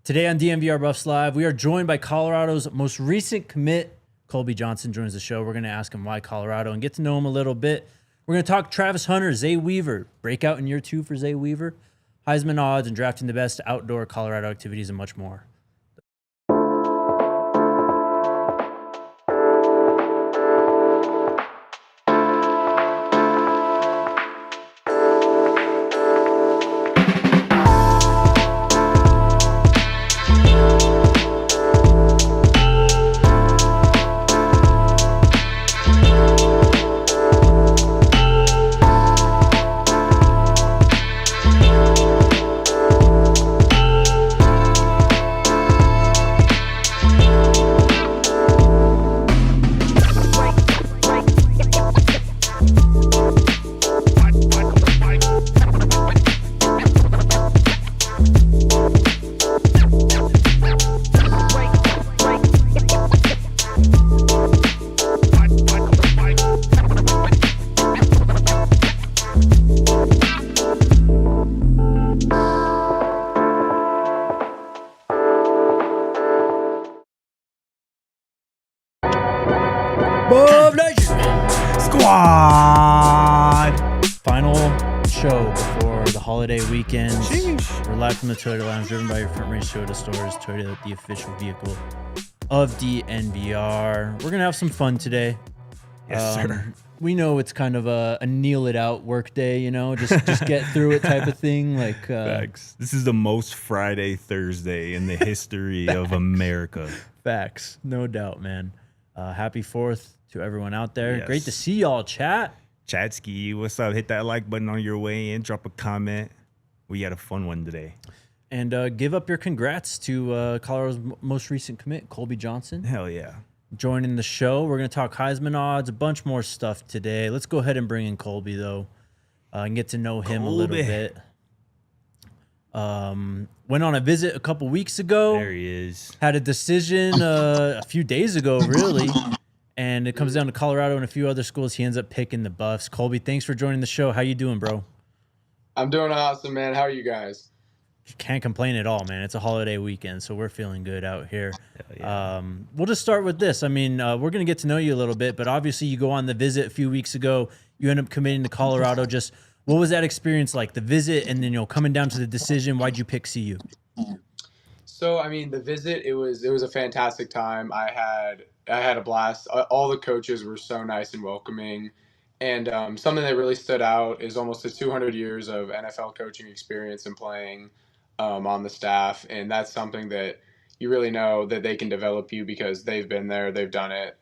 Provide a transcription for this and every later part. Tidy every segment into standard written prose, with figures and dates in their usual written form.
Today on DNVR Buffs Live, we are joined by Colorado's most recent commit. Colby Johnson joins the show. We're going to ask him why Colorado and get to know him a little bit. We're going to talk Travis Hunter, Xavier Weaver, breakout in year 2 for Xavier Weaver, Heisman odds, and drafting the best outdoor Colorado activities, and much more. Weekend. We're live from the Toyota Lounge, driven by your front range Toyota stores. Toyota, the official vehicle of DNVR. We're gonna have some fun today. Yes, sir. We know it's kind of a kneel it out work day, you know, just get through it type of thing. Like facts. This is the most Friday Thursday in the history of America. Facts, no doubt, man. Happy 4th to everyone out there. Yes. Great to see y'all, chat. Chatsky, what's up? Hit that like button on your way in. Drop a comment. We had a fun one today. And give up your congrats to Colorado's most recent commit, Colby Johnson. Hell yeah. Joining the show. We're going to talk Heisman odds, a bunch more stuff today. Let's go ahead and bring in Colby, though, and get to know him a little bit. Went on a visit a couple weeks ago. There he is. Had a decision a few days ago, really. And it comes down to Colorado and a few other schools. He ends up picking the Buffs. Colby, thanks for joining the show. How you doing, bro? I'm doing awesome, man. How are you guys? Can't complain at all, man. It's a holiday weekend, so we're feeling good out here. Yeah. We'll just start with this. I mean, we're going to get to know you a little bit, but obviously you go on the visit a few weeks ago. You end up committing to Colorado. Just what was that experience like, the visit, and then, coming down to the decision? Why'd you pick CU? So, I mean, the visit, it was a fantastic time. I had a blast. All the coaches were so nice and welcoming. And something that really stood out is almost the 200 years of NFL coaching experience and playing on the staff. And that's something that you really know that they can develop you because they've been there, they've done it.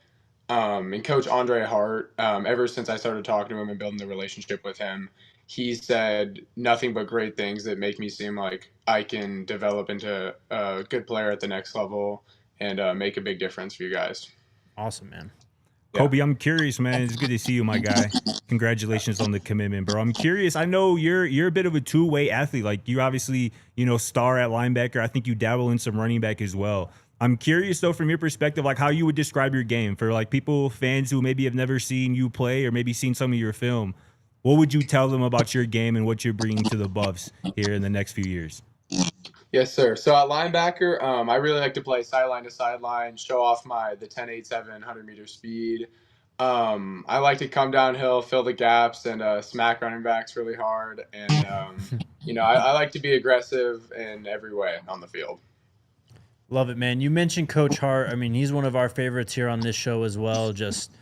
And Coach Andre Hart, ever since I started talking to him and building the relationship with him, he said nothing but great things that make me seem like I can develop into a good player at the next level and make a big difference for you guys. Awesome, man. Yeah. Colby, I'm curious, man. It's good to see you, my guy. Congratulations on the commitment, bro. I'm curious. I know you're a bit of a two-way athlete. Like, you obviously, star at linebacker. I think you dabble in some running back as well. I'm curious, though, from your perspective, like how you would describe your game for like fans who maybe have never seen you play or maybe seen some of your film. What would you tell them about your game and what you're bringing to the Buffs here in the next few years? Yes, sir. So at linebacker, I really like to play sideline to sideline, show off the 10.87 100-meter speed. I like to come downhill, fill the gaps, and smack running backs really hard. And, I like to be aggressive in every way on the field. Love it, man. You mentioned Coach Hart. I mean, he's one of our favorites here on this show as well. Just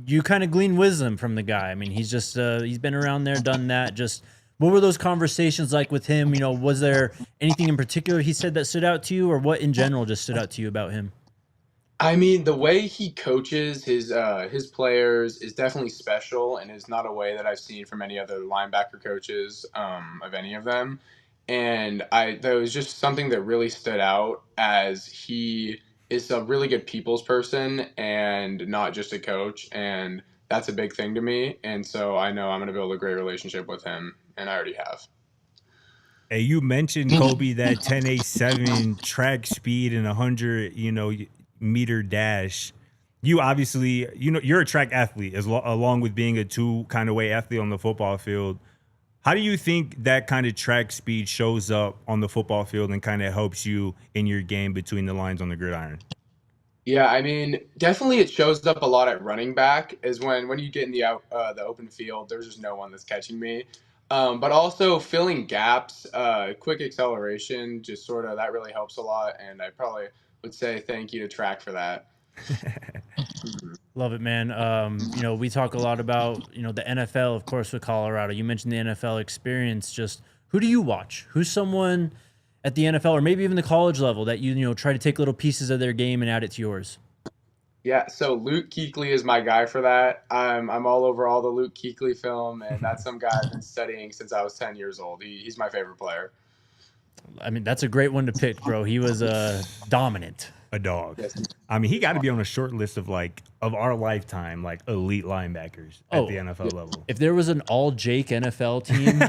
you kind of glean wisdom from the guy. I mean, he's just he's been around there, done that. Just what were those conversations like with him? Was there anything in particular he said that stood out to you, or what in general just stood out to you about him? I mean, the way he coaches his players is definitely special and is not a way that I've seen from any other linebacker coaches of any of them. And there was just something that really stood out, as he is a really good people's person and not just a coach. And that's a big thing to me. And so I know I'm going to build a great relationship with him, and I already have. Hey, you mentioned, Colby, that 10.87 track speed and 100, meter dash. You obviously, you're a track athlete along with being a two kind of way athlete on the football field. How do you think that kind of track speed shows up on the football field and kind of helps you in your game between the lines on the gridiron? Yeah, I mean, definitely it shows up a lot at running back is when you get in the open field, there's just no one that's catching me. But also filling gaps, quick acceleration, just sort of that really helps a lot. And I probably would say thank you to track for that. Love it, man. We talk a lot about, the NFL, of course, with Colorado. You mentioned the NFL experience. Just who do you watch? Who's someone at the NFL or maybe even the college level that you try to take little pieces of their game and add it to yours? Yeah, so Luke Kuechly is my guy for that. I'm all over all the Luke Kuechly film, and that's some guy I've been studying since I was 10 years old. He's my favorite player. I mean, that's a great one to pick, bro. He was dominant. A dog. Yes. I mean, he got to be on a short list of our lifetime elite linebackers at the NFL level. If there was an all Jake NFL team,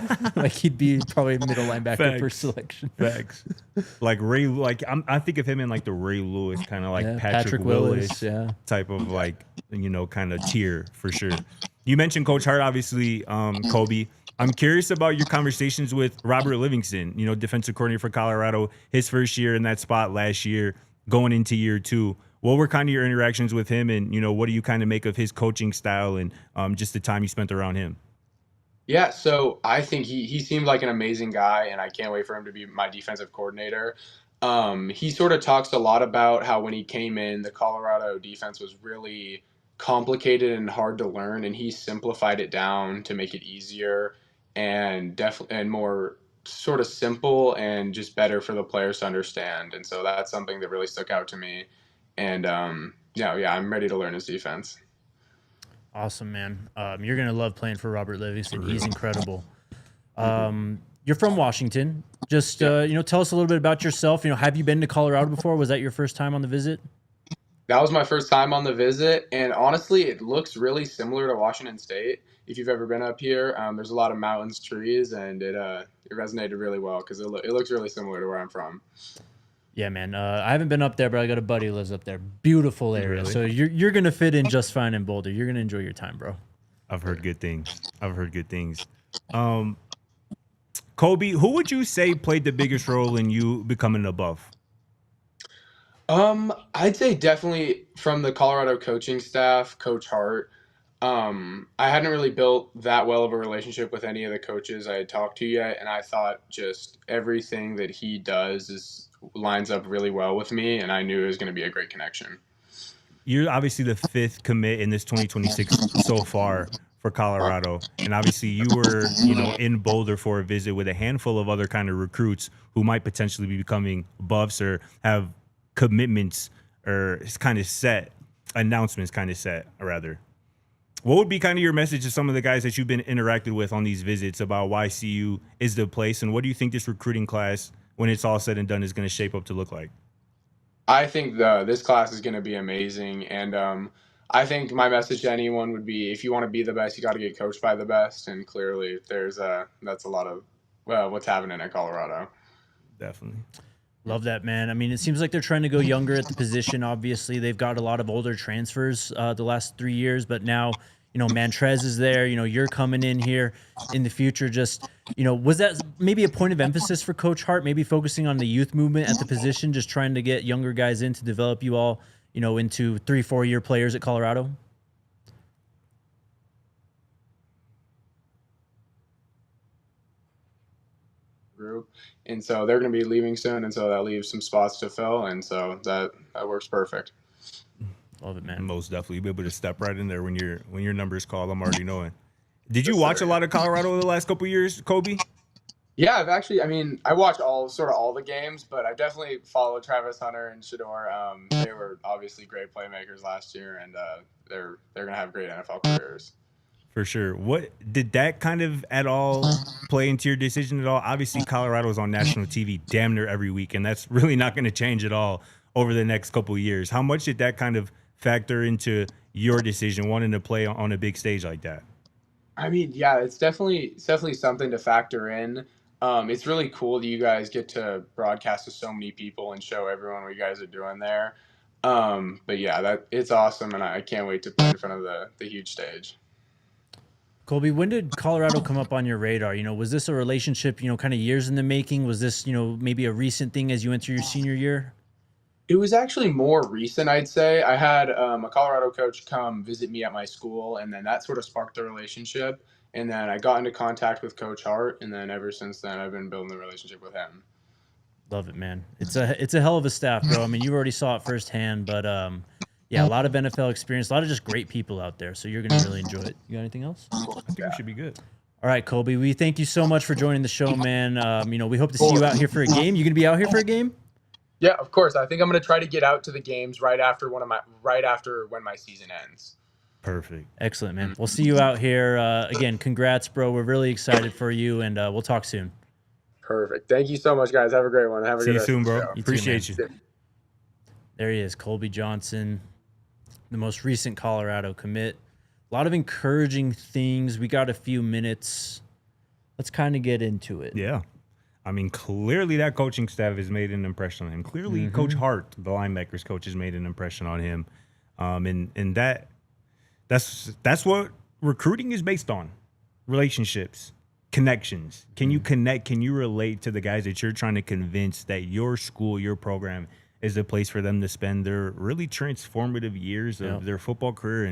he'd be probably middle linebacker for selection. Facts. Like Ray, I think of him in the Ray Lewis kind of Patrick Willis type of kind of tier for sure. You mentioned Coach Hart, obviously, Colby. I'm curious about your conversations with Robert Livingston, defensive coordinator for Colorado, his first year in that spot last year, going into year 2. What were kind of your interactions with him, and what do you kind of make of his coaching style and just the time you spent around him? Yeah, so I think he seemed like an amazing guy, and I can't wait for him to be my defensive coordinator. He sort of talks a lot about how when he came in, the Colorado defense was really complicated and hard to learn, and he simplified it down to make it easier and more sort of simple and just better for the players to understand. And so that's something that really stuck out to me. And I'm ready to learn his defense. Awesome, man. You're going to love playing for Robert Livingston. He's incredible. You're from Washington. Just, tell us a little bit about yourself. Have you been to Colorado before? Was that your first time on the visit? That was my first time on the visit. And honestly, it looks really similar to Washington State. If you've ever been up here, there's a lot of mountains, trees, and it resonated really well because it looks really similar to where I'm from. Yeah, man. I haven't been up there, but I got a buddy who lives up there. Beautiful area. Really? So you're gonna fit in just fine in Boulder. You're gonna enjoy your time, bro. I've heard good things. Colby, who would you say played the biggest role in you becoming a Buff? I'd say definitely from the Colorado coaching staff, Coach Hart. I hadn't really built that well of a relationship with any of the coaches I had talked to yet, and I thought just everything that he does lines up really well with me, and I knew it was going to be a great connection. You're obviously the 5th commit in this 2026 so far for Colorado, and obviously you were, in Boulder for a visit with a handful of other kind of recruits who might potentially be becoming Buffs or have commitments or announcements kind of set, rather. What would be kind of your message to some of the guys that you've been interacted with on these visits about why CU is the place, and what do you think this recruiting class, when it's all said and done, is going to shape up to look like? I think this class is going to be amazing, and I think my message to anyone would be, if you want to be the best, you got to get coached by the best, and clearly that's a lot of what's happening at Colorado. Definitely. Love that, man. I mean, it seems like they're trying to go younger at the position. Obviously, they've got a lot of older transfers the last 3 years, but now, Mantrez is there. You're coming in here in the future. Just, was that maybe a point of emphasis for Coach Hart, maybe focusing on the youth movement at the position, just trying to get younger guys in to develop you all, into 3-4 year players at Colorado? Group, and so they're going to be leaving soon, and so that leaves some spots to fill, and so that works perfect. Love it, man. Most definitely. You'll be able to step right in there when your number is called. I'm already knowing. Did you watch a lot of Colorado the last couple of years, Colby? Yeah, I watched all the games, but I definitely followed Travis Hunter and Shador. They were obviously great playmakers last year, and they're going to have great NFL careers. For sure. What did that kind of at all play into your decision at all? Obviously, Colorado's on national TV damn near every week, and that's really not going to change at all over the next couple of years. How much did that kind of factor into your decision, wanting to play on a big stage like that? I mean, yeah, it's definitely something to factor in. It's really cool that you guys get to broadcast to so many people and show everyone what you guys are doing there. But yeah, it's awesome, and I can't wait to play in front of the huge stage. Colby, when did Colorado come up on your radar? Was this a relationship, kind of years in the making? Was this, maybe a recent thing as you went through your senior year? It was actually more recent, I'd say. I had a Colorado coach come visit me at my school, and then that sort of sparked the relationship. And then I got into contact with Coach Hart, and then ever since then, I've been building a relationship with him. Love it, man. It's a hell of a staff, bro. I mean, you already saw it firsthand, but yeah, a lot of NFL experience, a lot of just great people out there. So you're gonna really enjoy it. You got anything else? I think we should be good. All right, Colby. We thank you so much for joining the show, man. We hope to see you out here for a game. You gonna be out here for a game? Yeah, of course. I think I'm gonna try to get out to the games right after when my season ends. Perfect. Excellent, man. We'll see you out here. Again, congrats, bro. We're really excited for you, and we'll talk soon. Perfect. Thank you so much, guys. Have a great one. See you soon, bro. Appreciate you. There he is, Colby Johnson, the most recent Colorado commit. A lot of encouraging things. We got a few minutes. Let's kind of get into it. Yeah. I mean, clearly that coaching staff has made an impression on him. Clearly, Coach Hart, the linebackers coach, has made an impression on him. And that's what recruiting is based on. Relationships, connections. Can you connect? Can you relate to the guys that you're trying to convince that your school, your program is a place for them to spend their really transformative years of their football career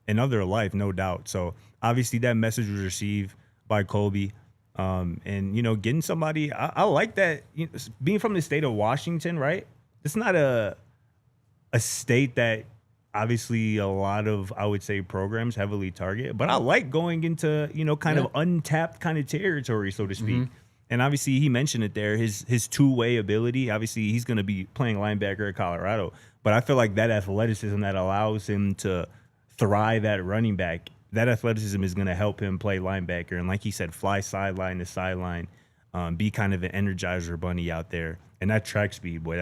and of their life, no doubt. So obviously that message was received by Colby. And, getting somebody, I like that, being from the state of Washington, right? It's not a state that obviously a lot of, I would say, programs heavily target, but I like going into, kind of untapped kind of territory, so to speak. And obviously he mentioned it there, his two-way ability. Obviously he's going to be playing linebacker at Colorado, but I feel like that athleticism that allows him to thrive at running back, that athleticism is going to help him play linebacker. And like he said, fly sideline to sideline, be kind of an Energizer bunny out there. And that track speed, boy,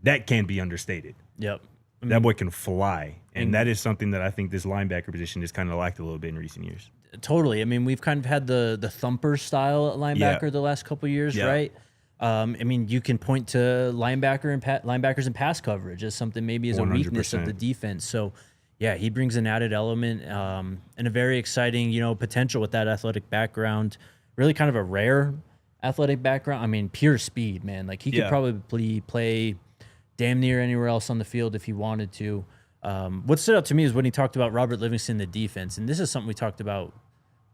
that can't be understated. Yep. That boy can fly. And that is something that I think this linebacker position has kind of lacked a little bit in recent years. Totally. I mean, we've kind of had the thumper style at linebacker the last couple of years, right? I mean, you can point to linebackers and pass coverage as something maybe as 100%. A weakness of the defense. So, yeah, he brings an added element and a very exciting, potential with that athletic background. Really kind of a rare athletic background. I mean, pure speed, man. Like he could probably play damn near anywhere else on the field if he wanted to. What stood out to me is when he talked about Robert Livingston, the defense. And this is something we talked about,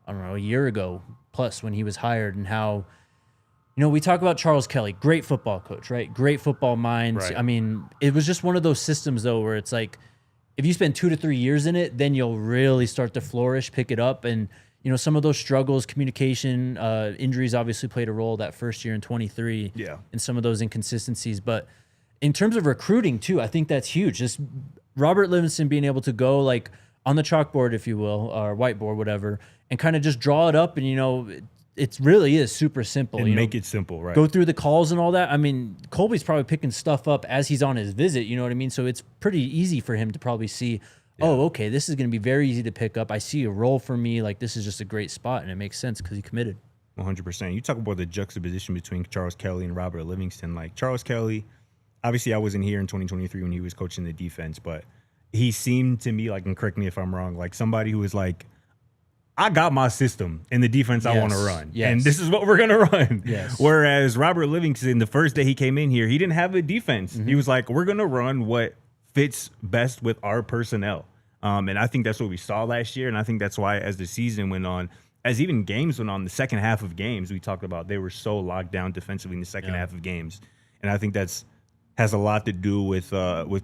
I don't know, a year ago plus when he was hired, and how, we talk about Charles Kelly, great football coach, right? Great football mind. Right. I mean, it was just one of those systems, though, where it's like, if you spend 2 to 3 years in it, then you'll really start to flourish, pick it up. And, some of those struggles, communication, injuries obviously played a role that first year in 23 and some of those inconsistencies. But in terms of recruiting, too, I think that's huge. Just Robert Livingston being able to go like on the chalkboard, if you will, or whiteboard, whatever, and kind of just draw it up. And, it really is super simple. And make it simple, right? Go through the calls and all that. I mean, Colby's probably picking stuff up as he's on his visit, you know what I mean? So it's pretty easy for him to probably see, oh, okay, this is going to be very easy to pick up. I see a role for me. Like, this is just a great spot, and it makes sense because he committed. 100%. You talk about the juxtaposition between Charles Kelly and Robert Livingston. Like, Charles Kelly, obviously I wasn't here in 2023 when he was coaching the defense, but he seemed to me like, and correct me if I'm wrong, like somebody who was like, I got my system in the defense I want to run. Yes. And this is what we're going to run. Yes. Whereas Robert Livingston, the first day he came in here, he didn't have a defense. He was like, we're going to run what fits best with our personnel. And I think that's what we saw last year. And I think that's why as the season went on, as even games went on, the second half of games, we talked about they were so locked down defensively in the second half of games. And I think has a lot to do with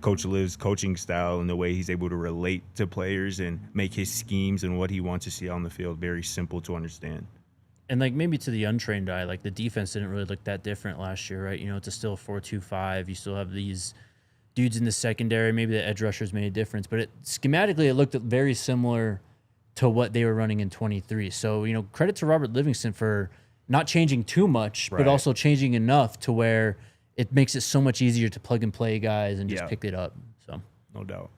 Coach Liv's coaching style and the way he's able to relate to players and make his schemes and what he wants to see on the field very simple to understand. And like maybe to the untrained eye, like the defense didn't really look that different last year, right? It's still 4-2-5. You still have these dudes in the secondary. Maybe the edge rushers made a difference, but schematically it looked very similar to what they were running in 23. So, credit to Robert Livingston for not changing too much, but also changing enough to where it makes it so much easier to plug and play guys and just pick it up. So no doubt.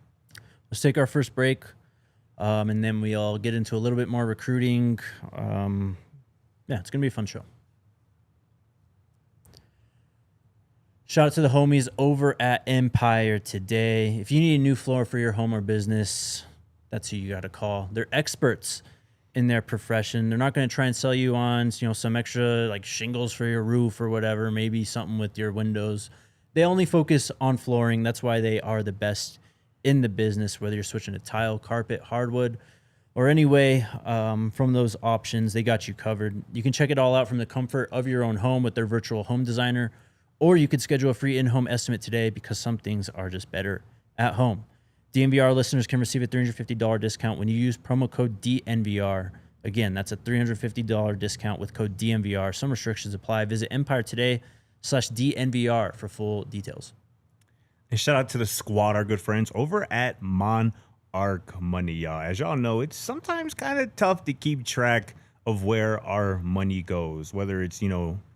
Let's take our first break, and then we'll get into a little bit more recruiting. It's going to be a fun show. Shout out to the homies over at Empire today. If you need a new floor for your home or business, that's who you got to call. They're experts in their profession. They're not going to try and sell you on, some extra like shingles for your roof or whatever, maybe something with your windows. They only focus on flooring. That's why they are the best in the business, whether you're switching to tile, carpet, hardwood, or anyway, from those options, they got you covered. You can check it all out from the comfort of your own home with their virtual home designer, or you could schedule a free in-home estimate today because some things are just better at home. DNVR listeners can receive a $350 discount when you use promo code DNVR. Again, that's a $350 discount with code DNVR. Some restrictions apply. Visit EmpireToday.com/DNVR for full details. And shout out to the squad, our good friends over at Monarch Money, y'all. As y'all know, it's sometimes kind of tough to keep track of where our money goes, whether it's,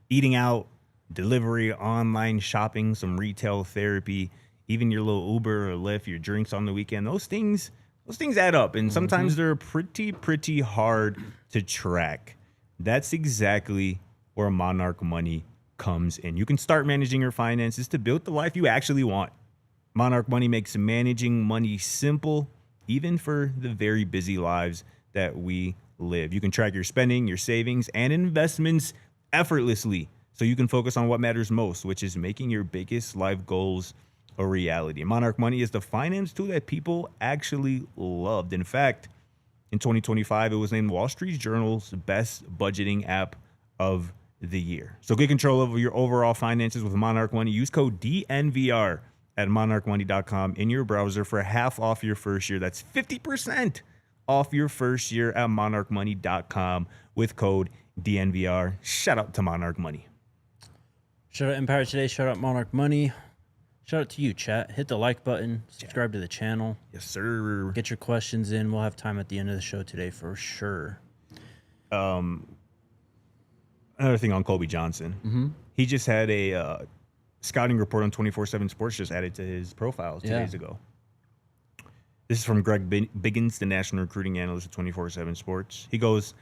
eating out, delivery, online shopping, some retail therapy, even your little Uber or Lyft, your drinks on the weekend. Those things add up, and sometimes they're pretty hard to track. That's exactly where Monarch Money comes in. You can start managing your finances to build the life you actually want. Monarch Money makes managing money simple, even for the very busy lives that we live. You can track your spending, your savings, and investments effortlessly, so you can focus on what matters most, which is making your biggest life goals a reality. Monarch Money is the finance tool that people actually loved. In fact, in 2025, it was named Wall Street Journal's best budgeting app of the year. So get control over your overall finances with Monarch Money. Use code DNVR at monarchmoney.com in your browser for half off your first year. That's 50% off your first year at monarchmoney.com with code DNVR. Shout out to Monarch Money. Shout out Empire Today. Shout out Monarch Money. Shout out to you, chat. Hit the like button. Subscribe to the channel. Yes, sir. Get your questions in. We'll have time at the end of the show today for sure. Another thing on Colby Johnson. He just had a scouting report on 24/7 Sports just added to his profile 2 days ago. This is from Greg Biggins, the national recruiting analyst at 24/7 Sports. He goes,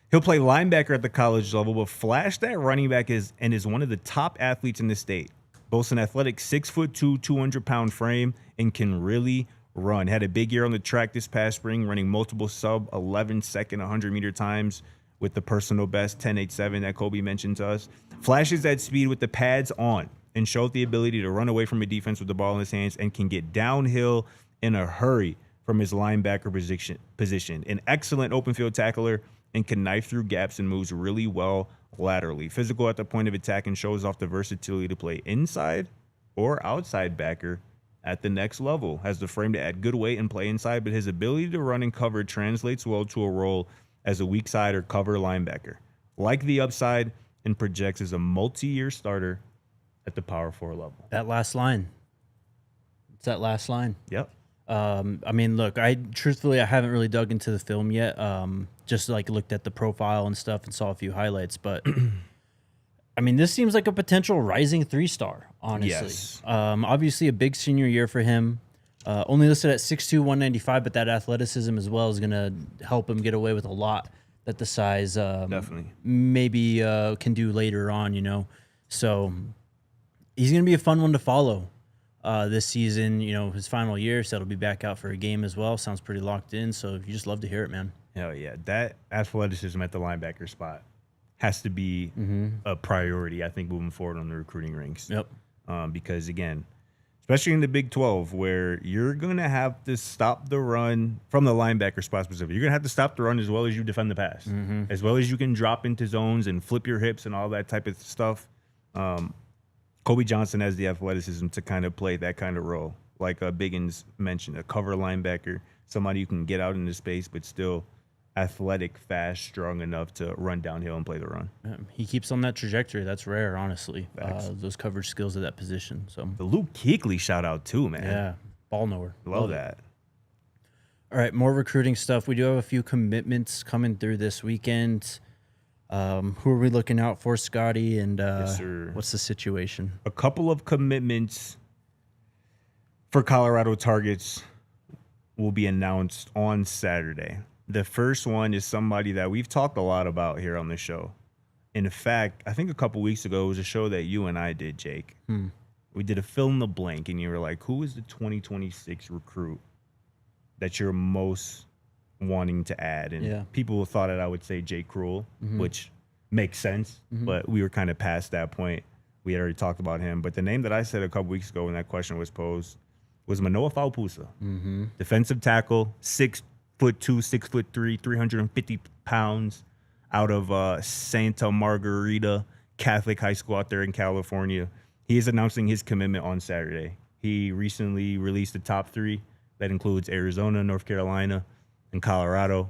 he'll play linebacker at the college level, but flashed that running back is one of the top athletes in the state. Boasts an athletic 6'2", 200-pound frame, and can really run. Had a big year on the track this past spring, running multiple sub-11-second 100-meter times with the personal best 10.87 that Colby mentioned to us. Flashes that speed with the pads on and showed the ability to run away from a defense with the ball in his hands and can get downhill in a hurry from his linebacker position. An excellent open field tackler and can knife through gaps and moves really well laterally. Physical at the point of attack and shows off the versatility to play inside or outside backer at the next level. Has the frame to add good weight and play inside, but his ability to run and cover translates well to a role as a weak side or cover linebacker. Like the upside, and projects as a multi-year starter at the Power 4 level. That last line. It's that last line. Yep. Look, I haven't really dug into the film yet. Just like looked at the profile and stuff and saw a few highlights, but this seems like a potential rising 3-star, honestly. Yes. Obviously a big senior year for him. Only listed at 6'2", 195, but that athleticism as well is going to help him get away with a lot that the size definitely maybe can do later on, So he's going to be a fun one to follow this season, his final year. So he'll be back out for a game as well. Sounds pretty locked in. So you just love to hear it, man. Hell yeah. That athleticism at the linebacker spot has to be a priority, I think, moving forward on the recruiting ranks. Yep. Because, again, especially in the Big 12, where you're going to have to stop the run from the linebacker spot specifically. You're going to have to stop the run as well as you defend the pass, as well as you can drop into zones and flip your hips and all that type of stuff. Colby Johnson has the athleticism to kind of play that kind of role. Like Biggins mentioned, a cover linebacker, somebody who can get out into space but still athletic, fast, strong enough to run downhill and play the run. He keeps on that trajectory. That's rare, honestly. Those coverage skills at that position. So the Luke Kuechly shout out too, man. Yeah, ball knower. Love that. All right, more recruiting stuff. We do have a few commitments coming through this weekend. Who are we looking out for, Scotty? And Yes, sir. What's the situation? A couple of commitments for Colorado targets will be announced on Saturday. The first one is somebody that we've talked a lot about here on the show. In fact, I think a couple weeks ago, it was a show that you and I did, Jake. We did a fill in the blank, and you were like, who is the 2026 recruit that you're most wanting to add. And Yeah. people thought that I would say Jay Cruel, which makes sense, but we were kind of past that point. We had already talked about him. But the name that I said a couple weeks ago when that question was posed was Manoa Faupusa. Defensive tackle, 6'2", 6'3", 350 pounds, out of Santa Margarita Catholic High School out there in California. He is announcing his commitment on Saturday. He recently released the top 3. That includes Arizona, North Carolina, and Colorado.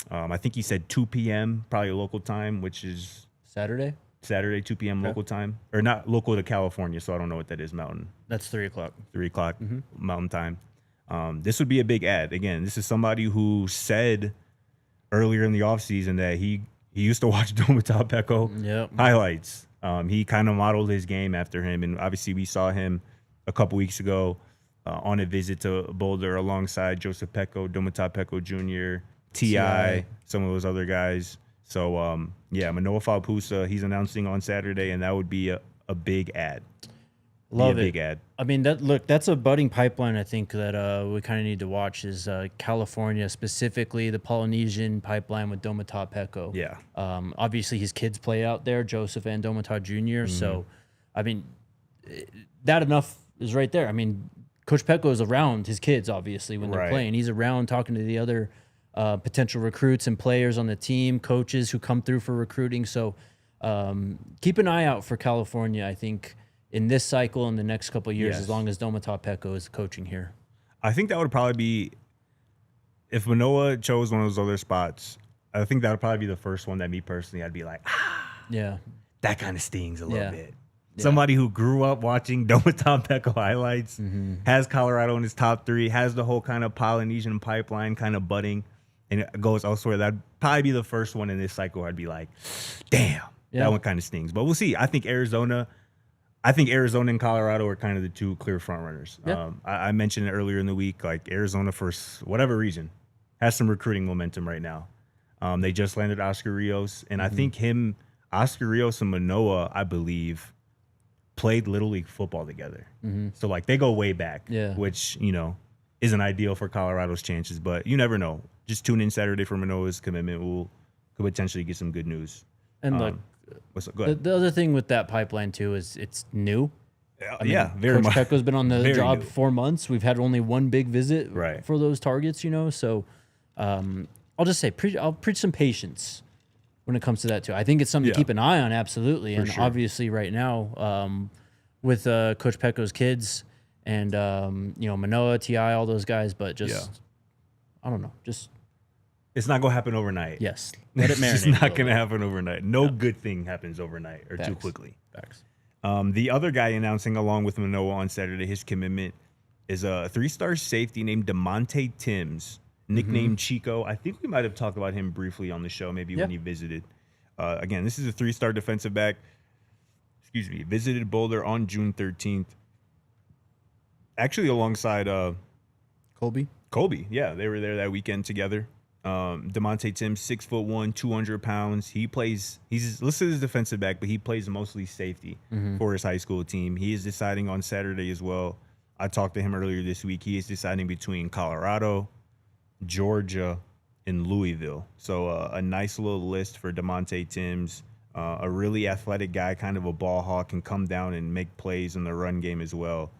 I think he said 2 p.m., probably local time, which is Saturday, 2 p.m. local time. Or not local to California, so I don't know what that is, Mountain. that's 3 o'clock. 3 o'clock Mountain time. This would be a big ad. Again, this is somebody who said earlier in the offseason that he used to watch Domata Peko highlights. He kind of modeled his game after him. And obviously we saw him a couple weeks ago on a visit to Boulder alongside Joseph Peko, Domata Peko Jr., T.I., some of those other guys. So, Manoa Faupusa, he's announcing on Saturday, and that would be a big ad. Love it. Big ad. I mean, that's a budding pipeline. I think that we kind of need to watch is California, specifically the Polynesian pipeline with Domata Peko. Yeah. Obviously, his kids play out there, Joseph and Domata Jr. So, I mean, that enough is right there. I mean, Coach Peko is around his kids, obviously, when they're playing. He's around talking to the other potential recruits and players on the team, coaches who come through for recruiting. So, keep an eye out for California, I think, in this cycle in the next couple of years, as long as Domata Peko is coaching here. I think that would probably be, if Manoa chose one of those other spots, I think that would probably be the first one that me personally, I'd be like, that kind of stings a little bit. Yeah. Somebody who grew up watching Domata Peko highlights, has Colorado in his top 3, has the whole kind of Polynesian pipeline kind of budding, and it goes elsewhere. That'd probably be the first one in this cycle. I'd be like, damn, that one kind of stings. But we'll see. I think Arizona and Colorado are kind of the 2 clear front runners. Yeah. I mentioned it earlier in the week, like Arizona, for whatever reason, has some recruiting momentum right now. They just landed Oscar Rios, and I think Oscar Rios and Manoa, I believe, played Little League football together. So, like, they go way back, which, isn't ideal for Colorado's chances, but you never know. Just tune in Saturday for Manoa's commitment. Could potentially get some good news. And look, go ahead. The other thing with that pipeline, too, is it's new. I mean, very Coach much. Peko's been on the job new. 4 months. We've had only one big visit for those targets, So I'll just say, I'll preach some patience when it comes to that, too. I think it's something to keep an eye on, absolutely. And obviously right now with Coach Peko's kids and, Manoa, T.I., all those guys, but I don't know, it's not going to happen overnight. Yes. Let it marinate. It's not going to happen overnight. No good thing happens overnight or too quickly. Facts. The other guy announcing along with Manoa on Saturday his commitment is a 3-star safety named DeMonte Timms, nicknamed Chico. I think we might have talked about him briefly on the show, maybe when he visited. Again, this is a 3-star defensive back. Visited Boulder on June 13th. Actually, alongside Colby, yeah, they were there that weekend together. DeMonte Timms, 6'1", 200 pounds. He's listed as defensive back, but he plays mostly safety for his high school team. He is deciding on Saturday as well. I talked to him earlier this week. He is deciding between Colorado, Georgia, and Louisville. So a nice little list for DeMonte Timms. A really athletic guy, kind of a ball hawk, can come down and make plays in the run game as well.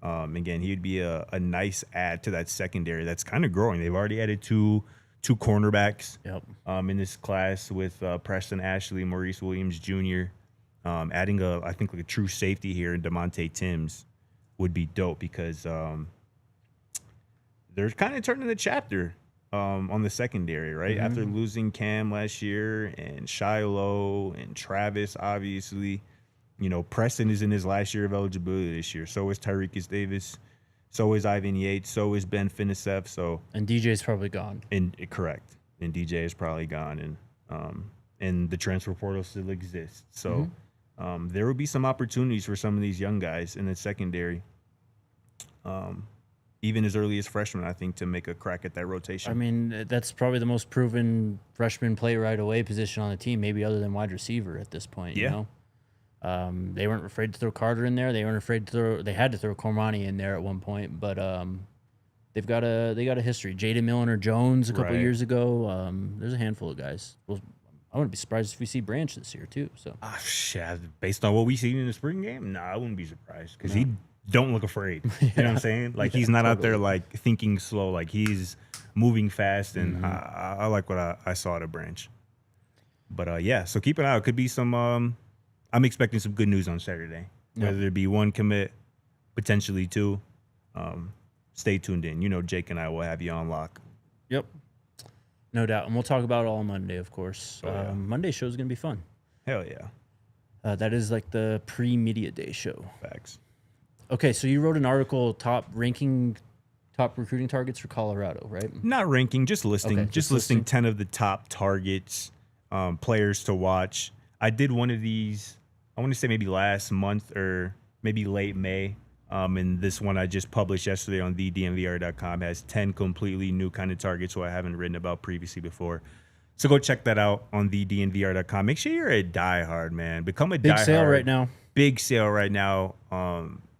Again, he'd be a nice add to that secondary that's kind of growing. They've already added two cornerbacks in this class with Preston Ashley, Maurice Williams Jr. Adding I think a true safety here in DeMonte Timms would be dope because they're kind of turning the chapter on the secondary, right? After losing Cam last year and Shiloh and Travis, obviously. Preston is in his last year of eligibility this year. So is Tyreek Davis. So is Ivan Yates. So is Ben Finisef. And DJ's probably gone. Correct. And DJ is probably gone. And the transfer portal still exists. So there will be some opportunities for some of these young guys in the secondary. Even as early as freshmen, I think, to make a crack at that rotation. I mean, that's probably the most proven freshman play right away position on the team, maybe other than wide receiver at this point. You know? They weren't afraid to throw Carter in there. They weren't afraid to throw. They had to throw Cormani in there at one point, but they've got a history. Jaden Milner-Jones a couple Right. years ago. There's a handful of guys. Well, I wouldn't be surprised if we see Branch this year too. So Shit, based on what we seen in the spring game, nah, I wouldn't be surprised because he don't look afraid. You know what I'm saying? Like he's not out there like thinking slow. Like he's moving fast, and I like what I saw at a Branch. But yeah, so keep an eye out. Could be some. I'm expecting some good news on Saturday. Whether it be one commit, potentially two. Stay tuned in. You know, Jake and I will have you on lock. Yep. No doubt. And we'll talk about it all Monday, of course. Monday's show is going to be fun. Hell yeah. That is like the pre-media day show. Facts. Okay, so you wrote an article, top recruiting targets for Colorado, right? Not ranking, just listing. Okay, just listing 10 of the top targets, players to watch. I did one of these, I want to say maybe last month or maybe late May. And this one I just published yesterday on DNVR.com has 10 completely new kind of targets who I haven't written about previously before. So go check that out on DNVR.com. Make sure you're a diehard, man. Become a diehard. Big sale right now. Big sale right now.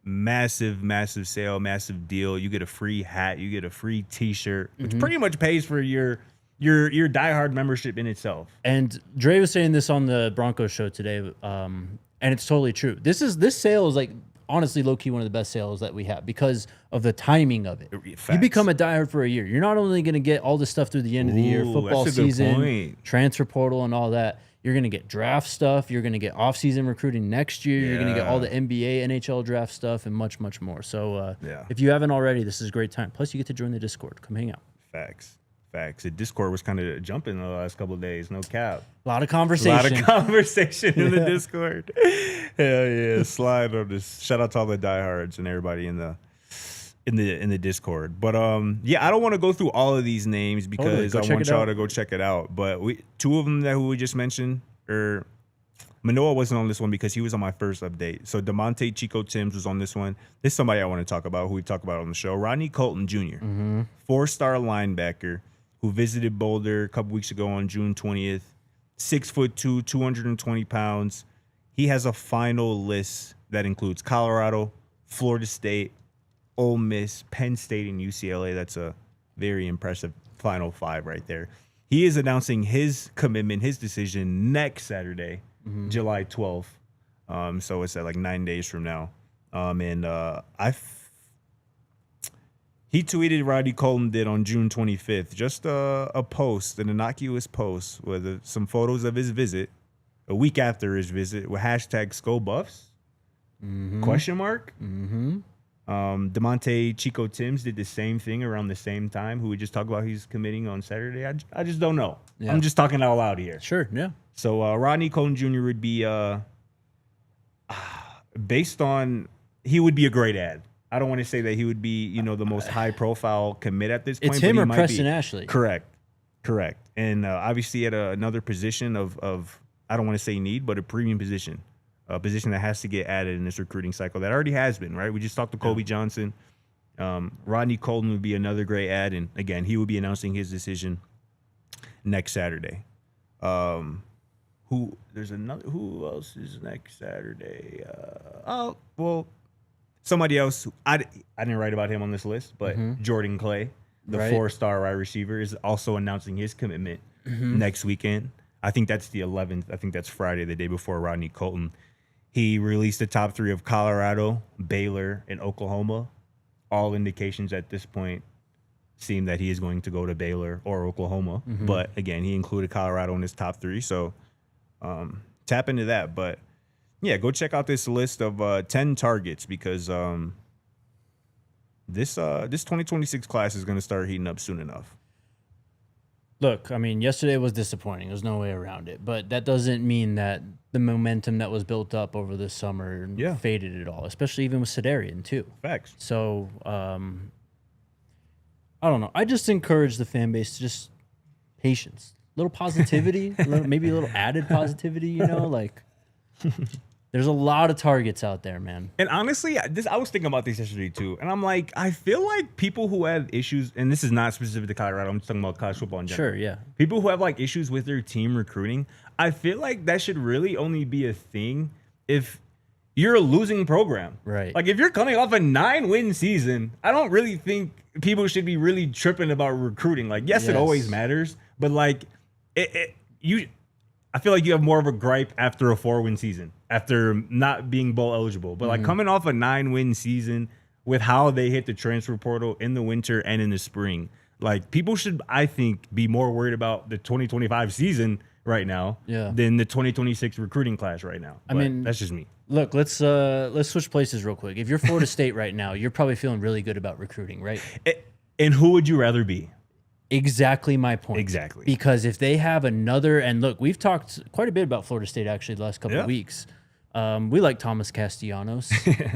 Massive sale, massive deal. You get a free hat, you get a free T-shirt, which pretty much pays for your diehard membership in itself. And Dre was saying this on the Broncos show today, and it's totally true. This sale is like honestly low key one of the best sales that we have because of the timing of it. Facts. You become a diehard for a year. You're not only going to get all this stuff through the end of the year, football that's a good season, point. transfer portal, and all that. You're going to get draft stuff. You're going to get off-season recruiting next year. You're going to get all the NBA, NHL draft stuff, and much, much more. So if you haven't already, this is a great time. Plus, you get to join the Discord. Come hang out. Facts. The Discord was kind of jumping the last couple of days. No cap. A lot of conversation. In the Discord. Hell yeah. Slide on this. Shout out to all the diehards and everybody in the Discord. But yeah, I don't want to go through all of these names because I want y'all to go check it out. But two of them who we just mentioned, or Manoa wasn't on this one because he was on my first update. So DeMonte Chico Timms was on this one. This is somebody I want to talk about, who we talk about on the show. Rodney Colton Jr., 4-star linebacker who visited Boulder a couple weeks ago on June 20th. 6'2", 220 pounds. He has a final list that includes Colorado, Florida State, Ole Miss, Penn State, and UCLA. That's a very impressive final five right there. He is announcing his commitment, his decision next Saturday, July 12th. So it's at like 9 days from now. He tweeted, Rodney Colton did on June 25th, just a post, an innocuous post with some photos of his visit, a week after his visit, with hashtag #ScoBuffs, question mark. DeMonte Chico Timms did the same thing around the same time, who we just talked about he's committing on Saturday. I just don't know. Yeah. I'm just talking out loud here. Sure, yeah. So Rodney Colton Jr. would be, based on, he would be a great ad. I don't want to say that he would be, the most high-profile commit at this point. It's him or Preston Ashley. Correct. And obviously at another position of I don't want to say need, but a premium position. A position that has to get added in this recruiting cycle that already has been, right? We just talked to Colby Johnson. Rodney Colton would be another great ad. And, again, he will be announcing his decision next Saturday. Who else is next Saturday? Somebody else, I didn't write about him on this list, but Jordan Clay, the 4-star wide receiver, is also announcing his commitment next weekend. I think that's the 11th. I think that's Friday, the day before Rodney Colton. He released the top 3 of Colorado, Baylor, and Oklahoma. All indications at this point seem that he is going to go to Baylor or Oklahoma. But, again, he included Colorado in his top 3. So tap into that. But, yeah, go check out this list of 10 targets because this 2026 class is going to start heating up soon enough. Look, I mean, yesterday was disappointing. There's no way around it. But that doesn't mean that the momentum that was built up over this summer faded at all, especially even with Sedarian, too. Facts. So, I don't know. I just encourage the fan base to just patience. A little positivity, maybe a little added positivity, like there's a lot of targets out there, man. And honestly, I was thinking about this yesterday too. And I'm like, I feel like people who have issues, and this is not specific to Colorado, I'm just talking about college football in general. Sure, yeah. People who have like issues with their team recruiting, I feel like that should really only be a thing if you're a losing program. Right. Like if you're coming off a 9-win season, I don't really think people should be really tripping about recruiting. Like, yes, it always matters, but like I feel like you have more of a gripe after a 4-win season, after not being bowl eligible. But like coming off a 9-win season with how they hit the transfer portal in the winter and in the spring, like people should, I think, be more worried about the 2025 season right now than the 2026 recruiting class right now. But I mean, that's just me. Look, let's switch places real quick. If you're Florida State right now, you're probably feeling really good about recruiting, right? And who would you rather be? Exactly my point. Exactly. Because if they have another, and look, we've talked quite a bit about Florida State actually the last couple of weeks. We like Thomas Castellanos.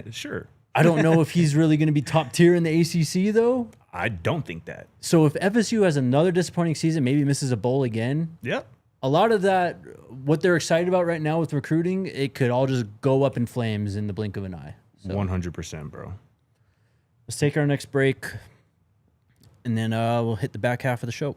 Sure. I don't know if he's really going to be top tier in the ACC, though. I don't think that. So if FSU has another disappointing season, maybe misses a bowl again. Yep. A lot of that, what they're excited about right now with recruiting, it could all just go up in flames in the blink of an eye. So 100%, bro. Let's take our next break, and then we'll hit the back half of the show.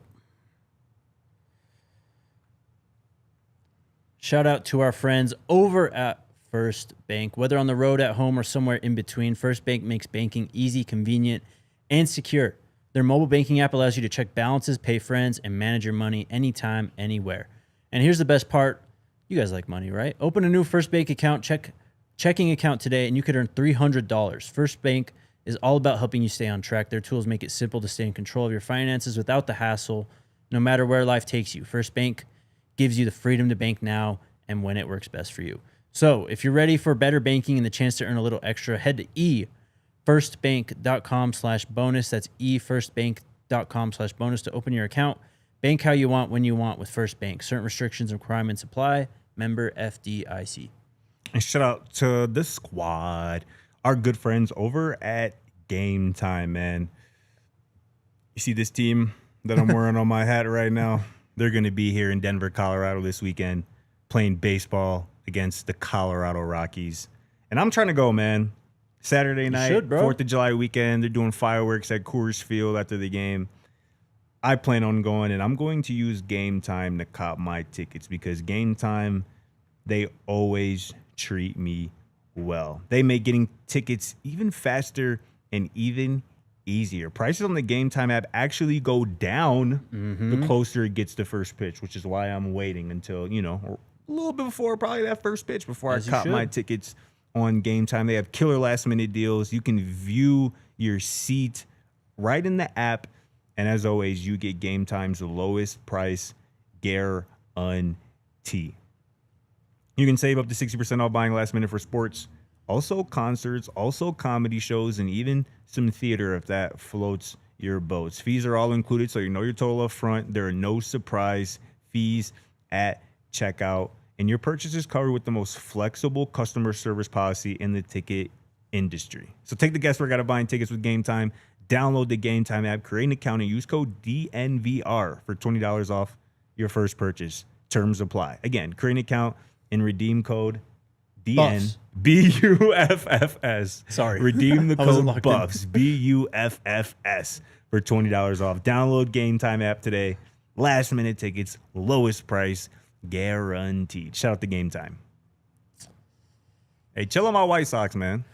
Shout out to our friends over at First Bank. Whether on the road, at home, or somewhere in between, First Bank makes banking easy, convenient, and secure. Their mobile banking app allows you to check balances, pay friends, and manage your money anytime, anywhere. And here's the best part. You guys like money, right? Open a new First Bank account, checking account today, and you could earn $300. First Bank is all about helping you stay on track. Their tools make it simple to stay in control of your finances without the hassle, no matter where life takes you. First Bank gives you the freedom to bank now and when it works best for you. So if you're ready for better banking and the chance to earn a little extra, head to firstbank.com/bonus. That's firstbank.com/bonus to open your account. Bank how you want, when you want with First Bank. Certain restrictions and requirements apply. Member FDIC. And shout out to the squad, our good friends over at Game Time, man. You see this team that I'm wearing on my hat right now? They're going to be here in Denver, Colorado this weekend playing baseball against the Colorado Rockies. And I'm trying to go, man. Saturday night, 4th of July weekend, they're doing fireworks at Coors Field after the game. I plan on going, and I'm going to use Game Time to cop my tickets because Game Time, they always treat me well. They make getting tickets even faster and even easier. Prices on the Game Time app actually go down the closer it gets to first pitch, which is why I'm waiting until, a little bit before probably that first pitch before I cop my tickets on Game Time. They have killer last minute deals. You can view your seat right in the app. And as always, you get Game Time's lowest price guarantee. You can save up to 60% off buying last minute for sports, also concerts, also comedy shows, and even some theater if that floats your boats. Fees are all included, so you know your total up front. There are no surprise fees at checkout. And your purchase is covered with the most flexible customer service policy in the ticket industry. So take the guesswork out of buying tickets with Game Time. Download the Game Time app, create an account, and use code DNVR for $20 off your first purchase. Terms apply. Again, create an account and redeem code BUFFS. Sorry. Redeem the code BUFFS, BUFFS, for $20 off. Download Game Time app today. Last minute tickets, lowest price guaranteed. Shout out to Game Time. Hey, chill on my White Sox, man.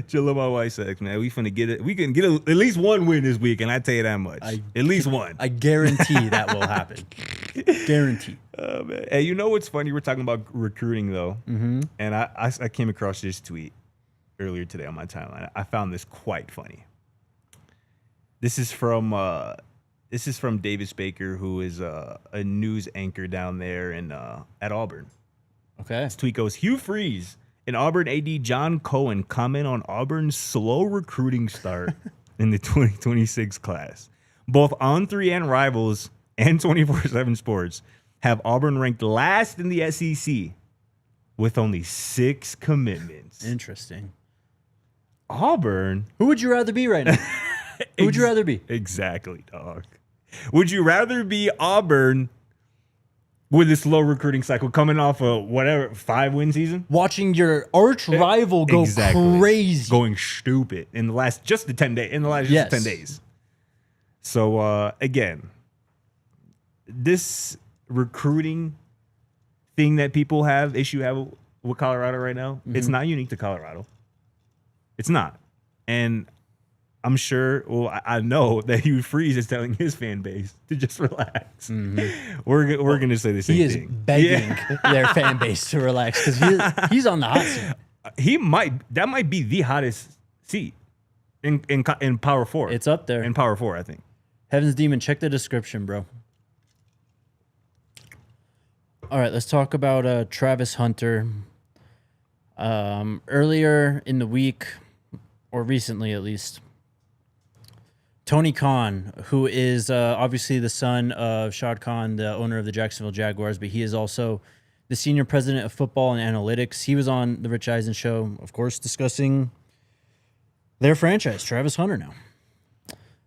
Chill on my White Sox, man. We finna get it. We can get at least one win this week, and I tell you that much. At least one. I guarantee that will happen. Guarantee. Oh, man. Hey, you know what's funny? We're talking about recruiting, though. And I came across this tweet earlier today on my timeline. I found this quite funny. This is from Davis Baker, who is a news anchor down there at Auburn. Okay. This tweet goes, Hugh Freeze and Auburn AD John Cohen comment on Auburn's slow recruiting start in the 2026 class. Both On3 and Rivals and 24/7 Sports have Auburn ranked last in the SEC with only 6 commitments. Interesting. Auburn? Who would you rather be right now? Who would you rather be? Exactly, dog. Would you rather be Auburn with a slow recruiting cycle coming off a 5-win season? Watching your arch rival go crazy. Going stupid in the last 10 days. So, again, this recruiting thing that people have with Colorado right now, it's not unique to Colorado. It's not. And I'm sure, well, I know that Hugh Freeze is telling his fan base to just relax. We're going to say the same He is thing. begging their fan base to relax because he's on the hot seat. That might be the hottest seat in Power 4. It's up there. In Power 4, I think. Heaven's Demon, check the description, bro. All right, let's talk about Travis Hunter. Earlier in the week, or recently at least, Tony Khan, who is obviously the son of Shad Khan, the owner of the Jacksonville Jaguars, but he is also the senior president of football and analytics. He was on the Rich Eisen show, of course, discussing their franchise, Travis Hunter now.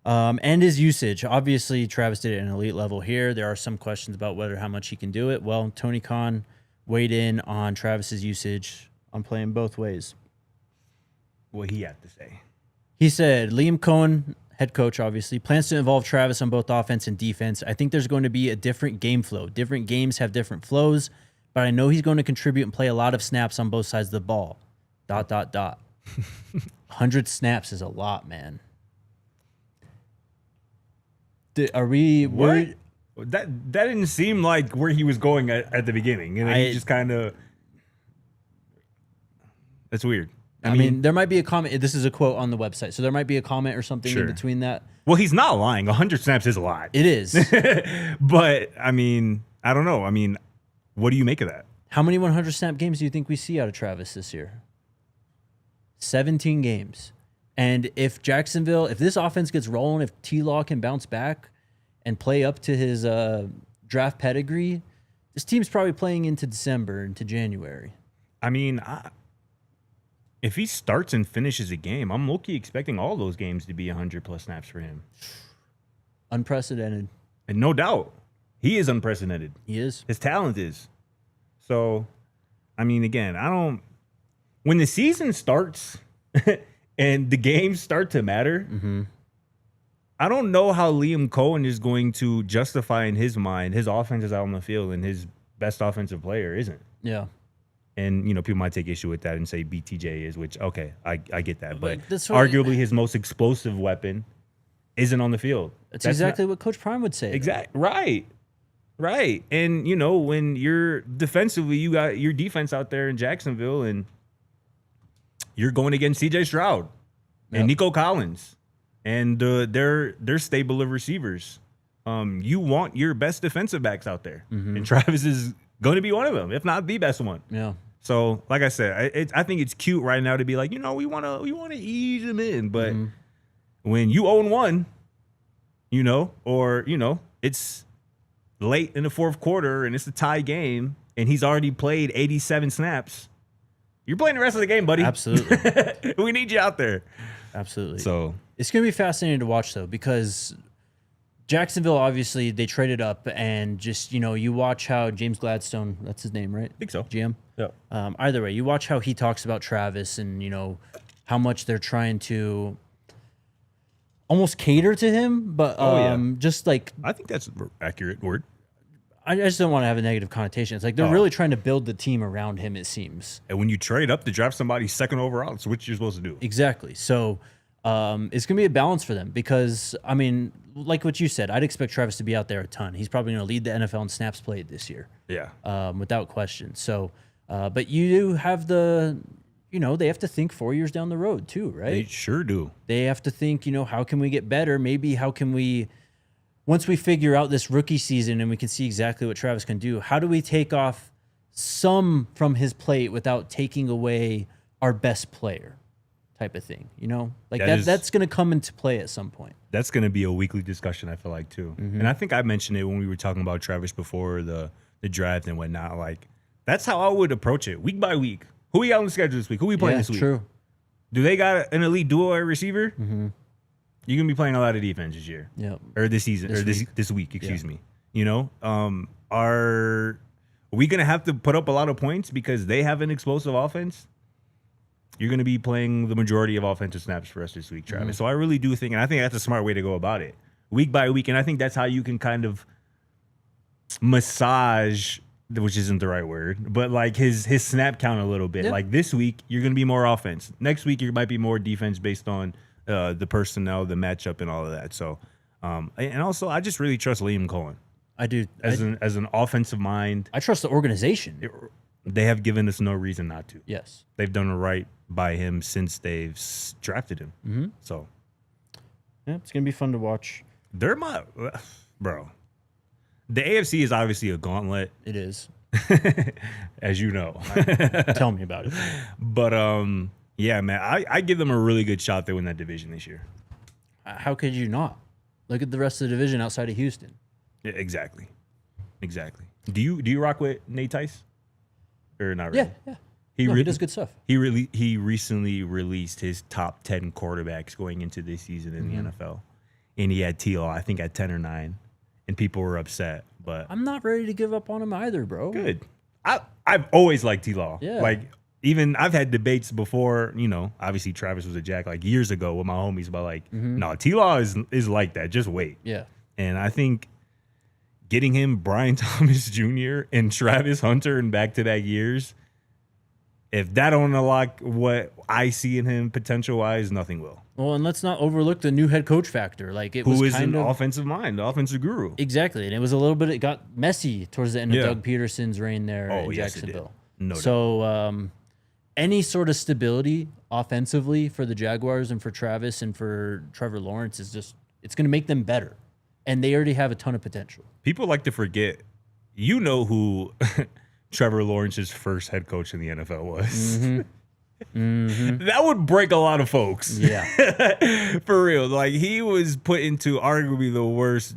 And his usage. Obviously, Travis did it at an elite level here. There are some questions about how much he can do it. Well, Tony Khan weighed in on Travis's usage on playing both ways. What he had to say. He said, Liam Cohen, head coach, obviously, plans to involve Travis on both offense and defense. I think there's going to be a different game flow. Different games have different flows, but I know he's going to contribute and play a lot of snaps on both sides of the ball. ... 100 snaps is a lot, man. Are we worried? That didn't seem like where he was going at the beginning. And he just kind of... That's weird. I mean, there might be a comment. This is a quote on the website, so there might be a comment or something in between that. Well, he's not lying. 100 snaps is a lot. It is. But, I mean, I don't know. I mean, what do you make of that? How many 100 snap games do you think we see out of Travis this year? 17 games. And if this offense gets rolling, if T-Law can bounce back and play up to his draft pedigree, this team's probably playing into December, into January. I mean, if he starts and finishes a game, I'm low-key expecting all those games to be 100-plus snaps for him. Unprecedented. And no doubt, he is unprecedented. He is. His talent is. So, I mean, again, when the season starts and the games start to matter, I don't know how Liam Cohen is going to justify in his mind his offense is out on the field and his best offensive player isn't. Yeah. And, people might take issue with that and say BTJ is, which, okay, I get that. But arguably his most explosive weapon isn't on the field. That's exactly what Coach Prime would say. Exactly. Right. And, when you're defensively, you got your defense out there in Jacksonville and you're going against CJ Stroud and Nico Collins and their stable of receivers. You want your best defensive backs out there. And Travis is going to be one of them, if not the best one. Yeah. So, like I said, I think it's cute right now to be like, we want to ease him in. But when you own one, it's late in the fourth quarter and it's a tie game and he's already played 87 snaps, you're playing the rest of the game, buddy. Absolutely. We need you out there. Absolutely. So it's going to be fascinating to watch, though, because Jacksonville, obviously, they traded up and just, you watch how James Gladstone, that's his name, right? I think so. GM? Yeah. Either way, you watch how he talks about Travis and, how much they're trying to almost cater to him, but just like... I think that's an accurate word. I just don't want to have a negative connotation. It's like they're really trying to build the team around him, it seems. And when you trade up to draft somebody second overall, it's what you're supposed to do. Exactly. So it's going to be a balance for them because, I mean, like what you said, I'd expect Travis to be out there a ton. He's probably going to lead the NFL in snaps played this year. Yeah. Without question. So, but you do have they have to think 4 years down the road too, right? They sure do. They have to think, how can we get better? Maybe how can we... Once we figure out this rookie season and we can see exactly what Travis can do, how do we take off some from his plate without taking away our best player type of thing, Like that's going to come into play at some point. That's going to be a weekly discussion, I feel like, too. And I think I mentioned it when we were talking about Travis before the draft and whatnot. Like, that's how I would approach it, week by week. Who we got on the schedule this week? Who we playing this week? True. Do they got an elite duo at receiver? You're going to be playing a lot of defense this year. Yeah. Or this season. This week, excuse me. Are we going to have to put up a lot of points because they have an explosive offense? You're going to be playing the majority of offensive snaps for us this week, Travis. So I really do think, and I think that's a smart way to go about it, week by week. And I think that's how you can kind of massage which isn't the right word, but like his snap count a little bit. Yeah. Like this week, you're going to be more offense. Next week, you might be more defense based on the personnel, the matchup, and all of that. So, and also, I just really trust Liam Cohen. I do. As an offensive mind. I trust the organization. They have given us no reason not to. Yes. They've done right by him since they've drafted him. Mm-hmm. So, yeah, it's going to be fun to watch. They're bro. The AFC is obviously a gauntlet. It is. As you know. Tell me about it. But, yeah, man, I give them a really good shot to win that division this year. How could you not? Look at the rest of the division outside of Houston. Yeah, exactly. Do you rock with Nate Tice? Or not really? Yeah. He does good stuff. He recently released his top 10 quarterbacks going into this season in the NFL. And he had T.O., I think, at 10 or 9. And people were upset. But I'm not ready to give up on him either, bro. good. I've always liked T-Law. Yeah. Like, even I've had debates before, obviously Travis was a jack like years ago with my homies about like, no, T-Law is like that. Just wait. Yeah. And I think getting him Brian Thomas Jr. and Travis Hunter in back-to-back years, if that don't unlock what I see in him potential-wise, nothing will. Well, and let's not overlook the new head coach factor. Like it Who was is kind an of offensive mind, the offensive guru. exactly, and it was a little bit. It got messy towards the end of Yeah. Doug Peterson's reign there in yes, it did. Jacksonville. No doubt. So any sort of stability offensively for the Jaguars and for Travis and for Trevor Lawrence is just it's going to make them better, and they already have a ton of potential. People like to forget, who Trevor Lawrence's first head coach in the NFL was. That would break a lot of folks. Yeah. For real. Like, he was put into arguably the worst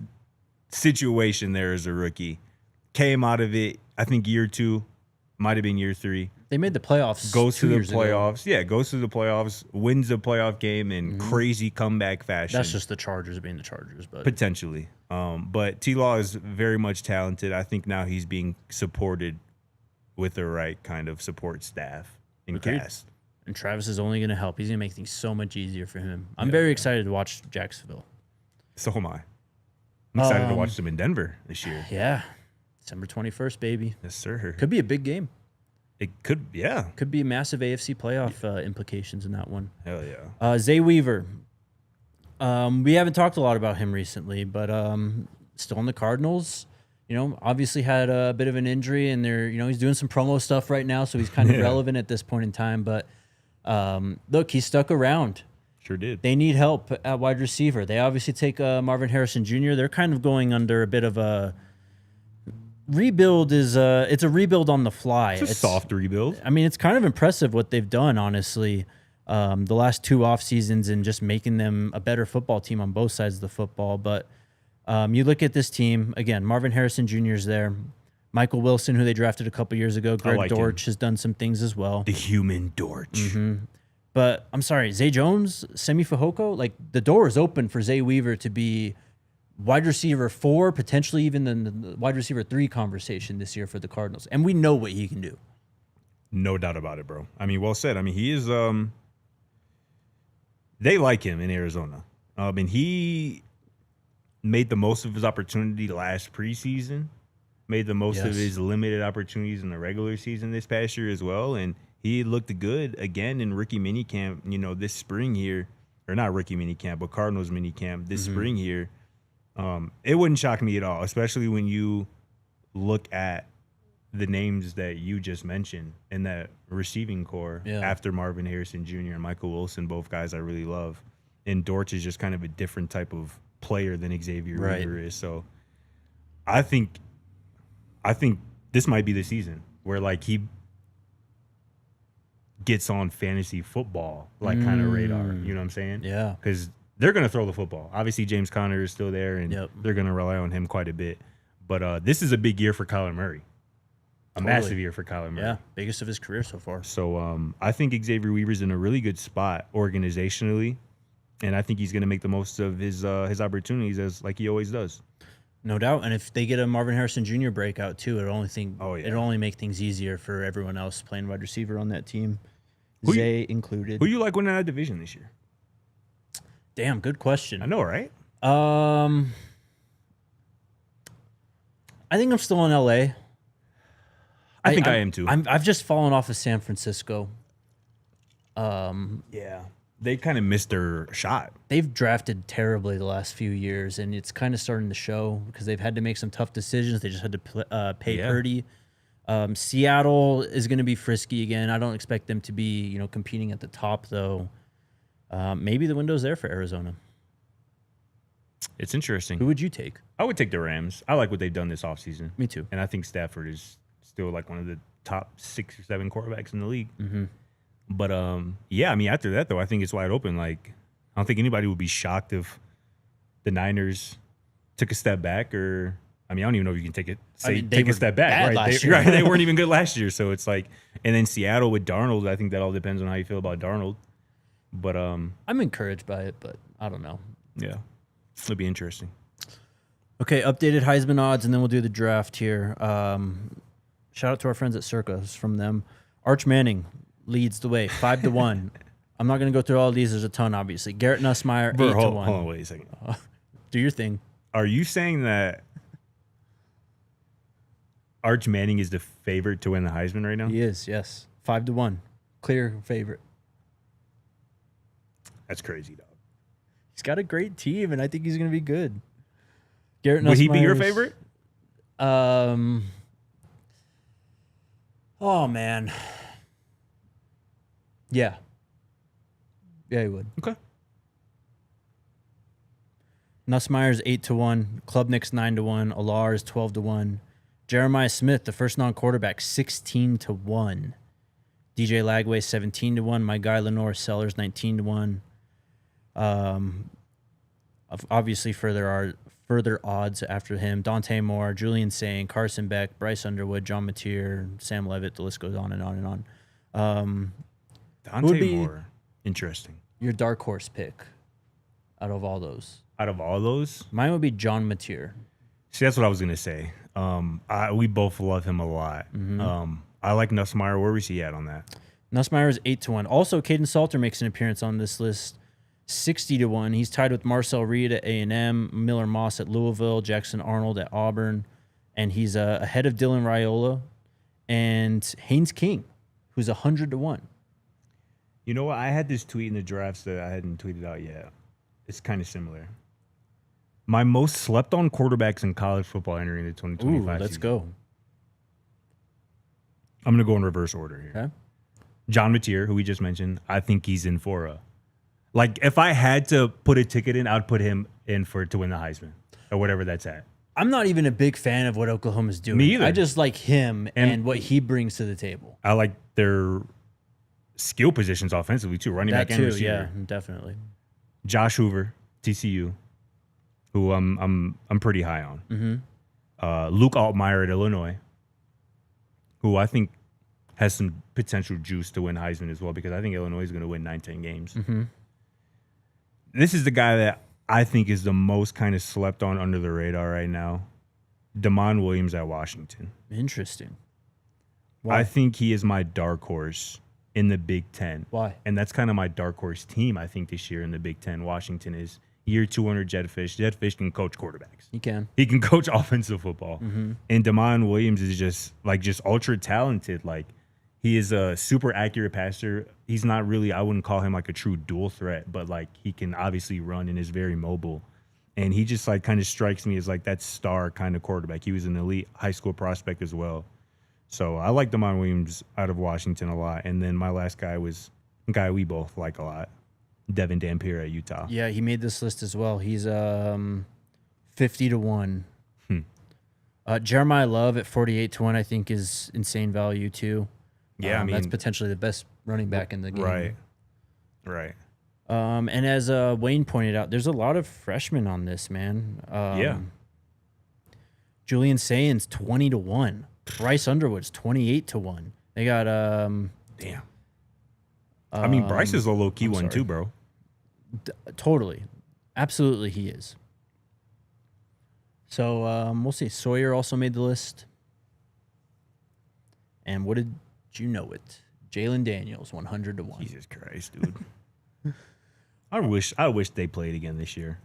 situation there as a rookie. Came out of it, I think year 2, might have been year 3. They made the playoffs. Goes to 2 the years ago. playoffs. Yeah, goes to the playoffs, wins the playoff game in crazy comeback fashion. That's just the Chargers being the Chargers, but Potentially. But T-Law is very much talented. I think now he's being supported with the right kind of support staff and Agreed. cast. And Travis is only going to help. He's going to make things so much easier for him. I'm very excited to watch Jacksonville. So am I. I'm excited to watch them in Denver this year. Yeah. December 21st, baby. Yes, sir. Could be a big game. It could, yeah. Could be massive AFC playoff implications in that one. Hell yeah. Xavier Weaver. We haven't talked a lot about him recently, but still on the Cardinals. Obviously had a bit of an injury, and he's doing some promo stuff right now, so he's kind of relevant at this point in time. But look, he stuck around. Sure did. They need help at wide receiver. They obviously take Marvin Harrison Jr. They're kind of going under a bit of a rebuild. It's a rebuild on the fly. It's a soft rebuild. I mean, it's kind of impressive what they've done, honestly, the last 2 off seasons and just making them a better football team on both sides of the football. But you look at this team, again, Marvin Harrison Jr. is there. Michael Wilson, who they drafted a couple years ago. Greg like Dortch has done some things as well. The human Dortch. But I'm sorry, Zay Jones, Semi Fehoko, like the door is open for Zay Weaver to be wide receiver 4, potentially even the wide receiver 3 conversation this year for the Cardinals. And we know what he can do. No doubt about it, bro. I mean, well said. I mean, he is they like him in Arizona. And he made the most of his opportunity last preseason, made the most of his limited opportunities in the regular season this past year as well. And he looked good again in rookie minicamp, this spring here. Or not rookie minicamp, but Cardinals minicamp this spring here. It wouldn't shock me at all, especially when you look at the names that you just mentioned in that receiving core after Marvin Harrison Jr. and Michael Wilson, both guys I really love. And Dortch is just kind of a different type of player than Xavier Weaver is. So I think this might be the season where like he gets on fantasy football like kind of radar. You know what I'm saying? Yeah. Because they're going to throw the football. Obviously, James Conner is still there, and they're going to rely on him quite a bit. But this is a big year for Kyler Murray. A massive year for Kyler Murray. Yeah, biggest of his career so far. So I think Xavier Weaver's in a really good spot organizationally, and I think he's going to make the most of his opportunities as like he always does. No doubt. And if they get a Marvin Harrison Jr. breakout too, it'll only make things easier for everyone else playing wide receiver on that team. Zay included. Who you like winning that division this year? Damn, good question. I know, right? I think I'm still in LA. I think I am too. I've just fallen off of San Francisco. Yeah. They kind of missed their shot. They've drafted terribly the last few years, and it's kind of starting to show because they've had to make some tough decisions. They just had to pay Purdy. Seattle is going to be frisky again. I don't expect them to be, competing at the top, though. Maybe the window's there for Arizona. It's interesting. Who would you take? I would take the Rams. I like what they've done this offseason. Me too. And I think Stafford is still like one of the top 6 or 7 quarterbacks in the league. Mm-hmm. But, after that, though, I think it's wide open. Like, I don't think anybody would be shocked if the Niners took a step back or – I don't even know if you can take a step back. Right. They weren't even good last year. So it's like – and then Seattle with Darnold, I think that all depends on how you feel about Darnold. But I'm encouraged by it, but I don't know. Yeah. It'll be interesting. Okay, updated Heisman odds, and then we'll do the draft here. Shout out to our friends at Circa. It's from them. Arch Manning leads the way, 5-1. I'm not going to go through all of these. There's a ton, obviously. Garrett Nussmeier, 8-1. Hold on, wait a second. Do your thing. Are you saying that Arch Manning is the favorite to win the Heisman right now? He is, yes. 5-1. Clear favorite. That's crazy, dog. He's got a great team, and I think he's going to be good. Garrett Nussmeier. Would he be your favorite? Oh, man. Yeah. Yeah, he would. Okay. Nussmeier's 8-1. Klubnik's 9-1. Alar is 12-1. Jeremiah Smith, the first non-quarterback, 16-1. DJ Lagway 17-1. My guy Lenore Sellers 19-1. Obviously, further odds after him: Dante Moore, Julian Sain, Carson Beck, Bryce Underwood, John Mateer, Sam Levitt. The list goes on and on and on. Dante Moore, interesting. Your dark horse pick out of all those? Out of all those, mine would be John Mateer. See, that's what I was gonna say. We both love him a lot. Mm-hmm. I like Nussmeier. Where was he at on that? Nussmeier is 8-1. Also, Caden Salter makes an appearance on this list, 60-1. He's tied with Marcel Reed at A&M, Miller Moss at Louisville, Jackson Arnold at Auburn, and he's ahead of Dylan Raiola and Haynes King, who's 100-1. You know what? I had this tweet in the drafts that I hadn't tweeted out yet. It's kind of similar. My most slept on quarterbacks in college football entering the 2025 let's season. go. I'm going to go in reverse order here. Okay. John Mateer, who we just mentioned, I think he's in for a... Like, if I had to put a ticket in, I'd put him in to win the Heisman or whatever that's at. I'm not even a big fan of what Oklahoma's doing. Me either. I just like him and what he brings to the table. I like their skill positions offensively, too. Running back and receiver. Yeah, definitely. Josh Hoover, TCU, who I'm pretty high on. Mm-hmm. Luke Altmaier at Illinois, who I think has some potential juice to win Heisman as well, because I think Illinois is going to win 9-10 games. Mm-hmm. This is the guy that I think is the most kind of slept on under the radar right now. Damon Williams at Washington. Interesting. Why? I think he is my dark horse in the Big Ten. Why? And that's kind of my dark horse team, I think, this year in the Big Ten. Washington is year 200 Jetfish. Jetfish can coach quarterbacks. He can. He can coach offensive football. Mm-hmm. And Damon Williams is just ultra talented. Like, he is a super accurate passer. He's not really, I wouldn't call him like a true dual threat, but like he can obviously run and is very mobile. And he just like kind of strikes me as like that star kind of quarterback. He was an elite high school prospect as well. So I like Damon Williams out of Washington a lot. And then my last guy was a guy we both like a lot, Devin Dampier at Utah. Yeah, he made this list as well. He's 50-1. Jeremiah Love at 48-1, I think, is insane value too. Yeah, that's potentially the best running back in the game. Right. And as Wayne pointed out, there's a lot of freshmen on this, man. Julian Sain's 20-1. Bryce Underwood's 28-1. They got damn. I mean, Bryce is a low key one too, bro. Totally, absolutely, he is. So we'll see. Sawyer also made the list. And what did you know it? Jalen Daniels, 100-1. Jesus Christ, dude. I wish they played again this year.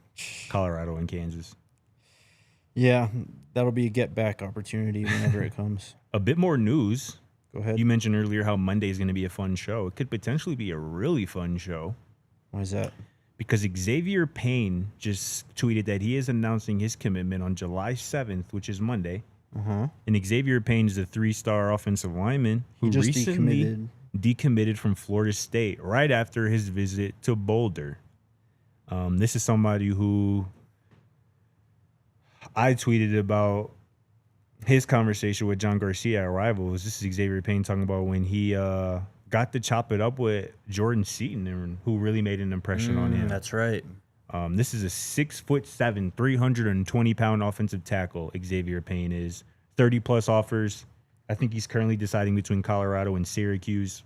Colorado and Kansas. Yeah, that'll be a get back opportunity whenever it comes. A bit more news. Go ahead. You mentioned earlier how Monday is going to be a fun show. It could potentially be a really fun show. Why is that? Because Xavier Payne just tweeted that he is announcing his commitment on July 7th, which is Monday. Uh-huh. And Xavier Payne is a 3-star offensive lineman who just recently decommitted from Florida State right after his visit to Boulder. This is somebody who I tweeted about his conversation with John Garcia at Rivals. This is Xavier Payne talking about when he got to chop it up with Jordan Seaton, who really made an impression on him. That's right. This is a 6'7", 320-pound offensive tackle. Xavier Payne is 30-plus offers. I think he's currently deciding between Colorado and Syracuse.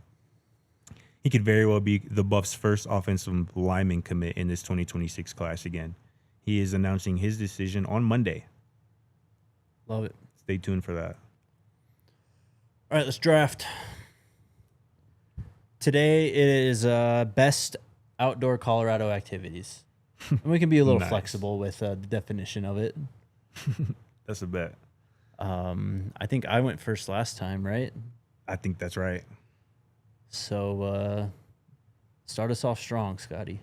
He could very well be the Buffs' first offensive lineman commit in this 2026 class again. He is announcing his decision on Monday. Love it. Stay tuned for that. All right, let's draft. Today it is best outdoor Colorado activities. And we can be a little Nice. flexible with the definition of it. That's a bet. I think I went first last time, right? I think that's right. So start us off strong, Scotty.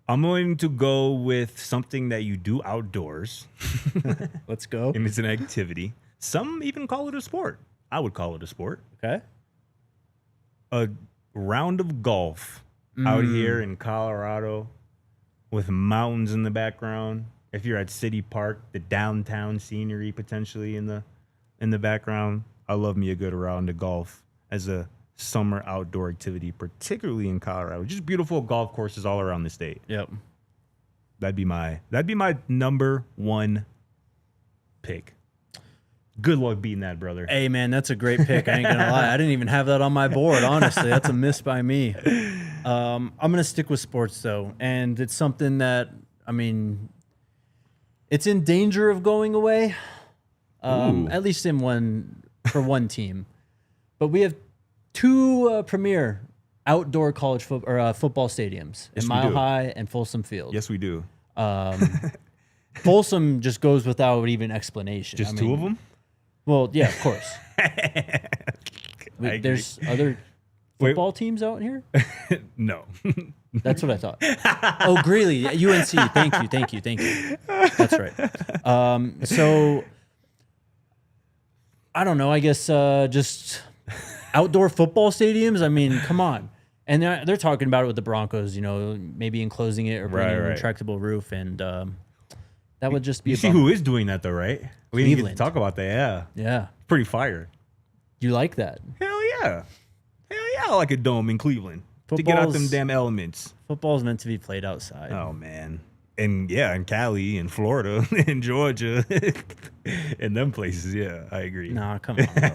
I'm going to go with something that you do outdoors, Let's go. and it's an activity. Some even call it a sport. I would call it a sport. Okay. A round of golf out here in Colorado with mountains in the background. If you're at City Park, the downtown scenery potentially in the background. I love me a good round of golf as a summer outdoor activity, particularly in Colorado. Just beautiful golf courses all around the state. Yep. That'd be my number one pick. Good luck beating that, brother. Hey, man, that's a great pick. I ain't going to lie. I didn't even have that on my board, honestly. That's a miss by me. I'm going to stick with sports, though. And it's something that, I mean, it's in danger of going away, at least for one team. But we have two premier outdoor college football stadiums in Mile High and Folsom Field. Yes, we do. Folsom just goes without even explanation. Just two of them? Well, yeah, of course. There's other football teams out here? No. That's what I thought. Oh, Greeley, UNC. Thank you. That's right. So, I don't know. I guess just outdoor football stadiums. I mean, come on. And they're talking about it with the Broncos, maybe enclosing it or bringing an retractable roof. And that would just be You see who is doing that, though, right? We didn't get to talk about that, yeah. Yeah. Pretty fire. You like that? Hell yeah. I like a dome in Cleveland to get out them damn elements. Football is meant to be played outside. Oh, man. And, yeah, in Cali, in Florida, in Georgia, in them places, yeah, I agree. Nah, come on, bro.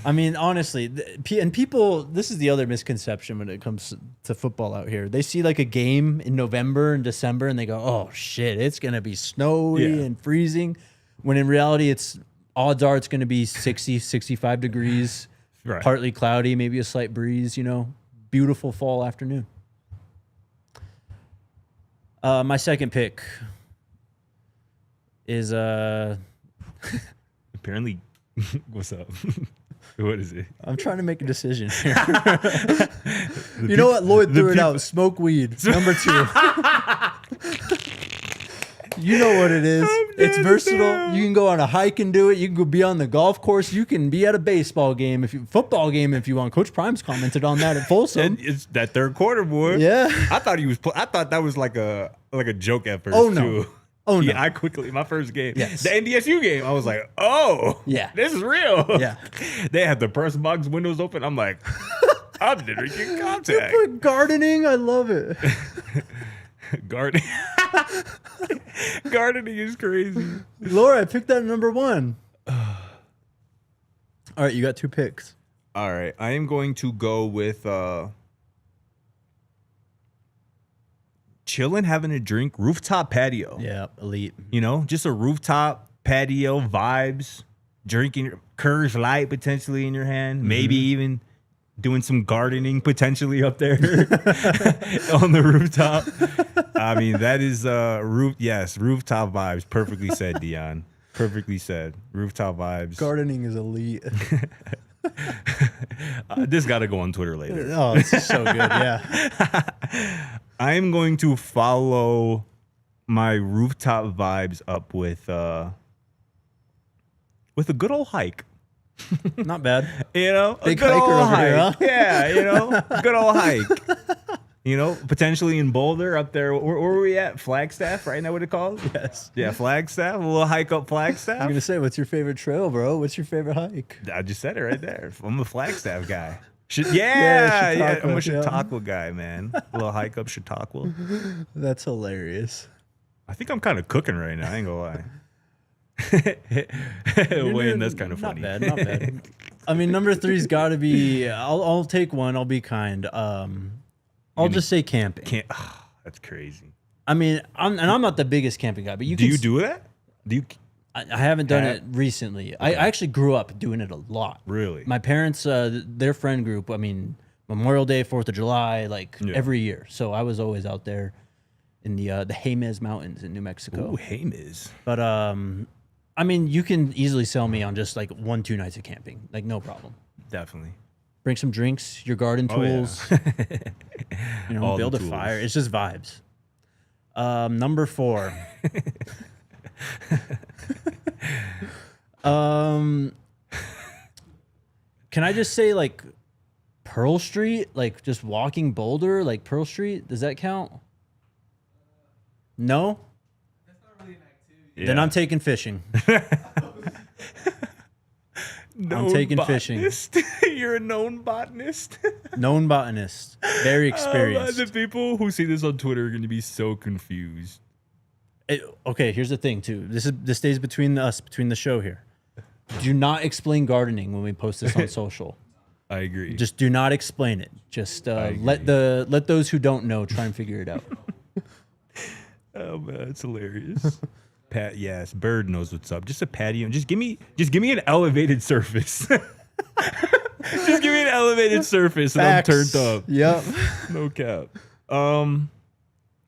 I mean, honestly, people, this is the other misconception when it comes to football out here. They see like a game in November and December and they go, oh, shit, it's going to be snowy and freezing. When in reality, odds are it's going to be 60, 65 degrees, partly cloudy, maybe a slight breeze, beautiful fall afternoon. My second pick is apparently. What's up? What is it? I'm trying to make a decision here. You know what? Lloyd threw it out. Smoke weed. Number 2. You know what it is. It's versatile. You can go on a hike and do it. You can go be on the golf course. You can be at a baseball game, football game if you want. Coach Prime's commented on that at Folsom. It's that third quarter, boy. Yeah. I thought I thought that was like a joke at first. Oh, no. Too. Oh, no. Yeah, my first game. Yes. The NDSU game. I was like, oh, yeah, this is real. Yeah. They had the press box windows open. I'm like, I'm drinking contact. Put gardening. I love it. Gardening. Gardening is crazy. Laura, I picked that number 1. All right, you got 2 picks. All right, I am going to go with chilling, having a drink, rooftop patio. Yeah, elite. Just a rooftop patio vibes, drinking Coors Light potentially in your hand, maybe even doing some gardening potentially up there on the rooftop. I mean, that is rooftop vibes. Perfectly said, Dion. Perfectly said. Rooftop vibes. Gardening is elite. This got to go on Twitter later. Oh, this is so good. Yeah. I'm going to follow my rooftop vibes up with a good old hike. Not bad. You know, Big a good hiker old over hike. here, huh? Yeah, you know, good old hike. You know, potentially in Boulder up there. Where were we at? Flagstaff, right? Isn't that what it called? Yes. Yeah, Flagstaff. A little hike up I'm Flagstaff. going to say, what's your favorite trail, bro? What's your favorite hike? I just said it right there. I'm a Flagstaff guy. Yeah, Yeah, I'm a Chautauqua, Chautauqua guy, man. A little hike up Chautauqua. That's hilarious. I think I'm kind of cooking right now. I ain't gonna lie. Wayne, that's kind of funny. Not bad, not bad. I mean, number 3's got to be. I'll take one. I'll be kind. I'll just say camping. That's crazy. I mean, I'm not the biggest camping guy, but you Do can. you do that? Do you I haven't done it recently. I actually grew up doing it a lot. really? My parents, their friend group. I mean, Memorial Day, 4th of July, like every year. So I was always out there in the Jemez Mountains in New Mexico. Ooh, Jemez. But I mean, you can easily sell me on just like 1-2 nights of camping, like no problem. Definitely. Bring some drinks, your garden tools, you know, All the build a tools. fire. It's just vibes. Number 4. Can I just say like Pearl Street, like just walking Boulder, like Pearl Street? Does that count? No. That's not really an activity. Yeah. Then I'm taking fishing. I'm taking fishing. Botanist? You're a known botanist. Known botanist, very experienced. The people who see this on Twitter are going to be so confused. Okay, here's the thing too. This stays between us, between the show here. Do not explain gardening when we post this on social. I agree. Just do not explain it. Just let those who don't know try and figure it out. Oh man, it's hilarious. Pat, yes, Bird knows what's up. Just a patio. Just give me an elevated surface. Just give me an elevated surface and I'm turned up. Yep. No cap.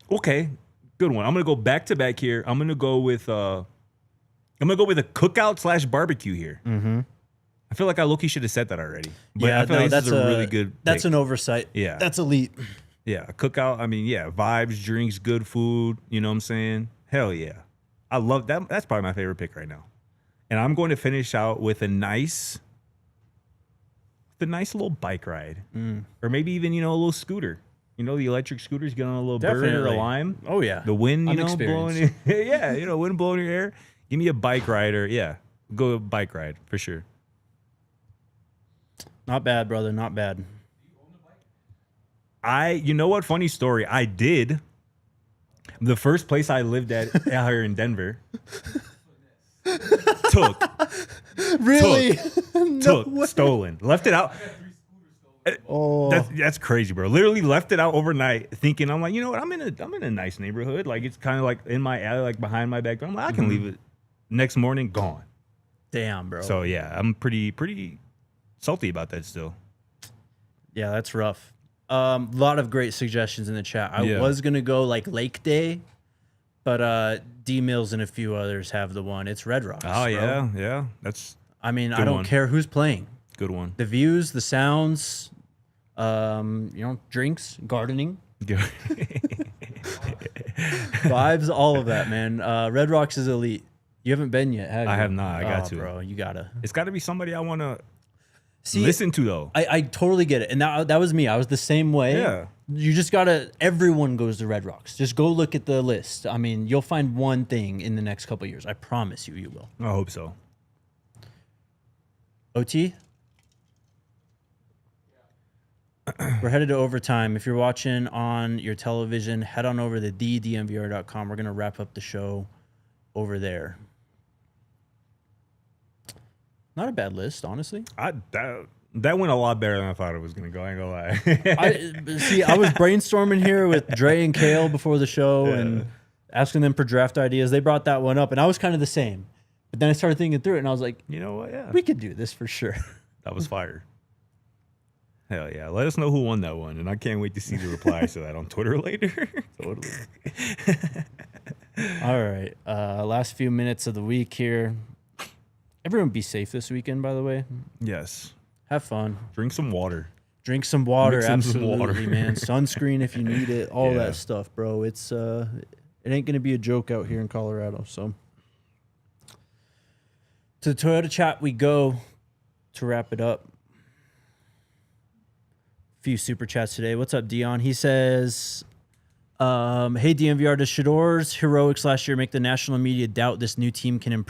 Okay, good one. I'm gonna go back to back here. I'm gonna go with a cookout / barbecue here. Mm-hmm. I feel like I low-key should have said that already. But Yeah, I feel like this is a really good That's pick. an oversight. Yeah. That's elite. Yeah, a cookout. I mean, yeah, vibes, drinks, good food. You know what I'm saying? Hell yeah. I love that. That's probably my favorite pick right now. And I'm going to finish out with a nice little bike ride. Or maybe even, a little scooter. You know, the electric scooters, get on a little bird or a Definitely. lime. Oh yeah. The wind, I'm blowing experienced. yeah, wind blowing your hair. Give me a bike ride or, yeah, go bike ride for sure. Not bad, brother. Not bad. You know what? Funny story. I did. The first place I lived at out here in Denver. Really? Stolen. Left it out. Oh. That's crazy, bro. Literally left it out overnight, thinking I'm like, you know what? I'm in a nice neighborhood. Like it's kind of like in my alley, like behind my back door. I'm like, I can leave it. Next morning, gone. Damn, bro. So yeah, I'm pretty salty about that still. Yeah, that's rough. Lot of great suggestions in the chat. I Yeah. was gonna go like Lake Day, but D Mills and a few others have the one. It's Red Rocks. Oh bro. yeah. That's I mean, Good I don't one. care who's playing. a good one. The views, the sounds, drinks, gardening, vibes, all of that, man. Red Rocks is elite. You haven't been yet, have you? I have not. I got to. Bro. You gotta. It's got to be somebody I want to See, listen to though. I totally get it. And that was me. I was the same way. Yeah. You just gotta, everyone goes to Red Rocks. Just go look at the list. I mean, you'll find one thing in the next couple of years. I promise you will. I hope so. OT? We're headed to overtime. If you're watching on your television, head on over to DNVR.com. We're going to wrap up the show over there. Not a bad list, honestly. That went a lot better than I thought it was gonna go. I ain't gonna lie. I was brainstorming here with Dre and Kale before the show and asking them for draft ideas. They brought that one up, and I was kind of the same. But then I started thinking through it, and I was like, You know what? Yeah, we could do this for sure. that was fire. Hell yeah! Let us know who won that one, and I can't wait to see the replies to that on Twitter later. Totally. All right. Last few minutes of the week here. Everyone be safe this weekend, by the way. Yes. Have fun. Drink some water. Drink some water, Mix in some absolutely, water. man. Sunscreen if you need it, all Yeah. that stuff, bro. It's it ain't gonna be a joke out here in Colorado. So to the Toyota chat we go to wrap it up. Few super chats today. What's up, Dion? He says, hey DNVR, does Shador's heroics last year make the national media doubt this new team can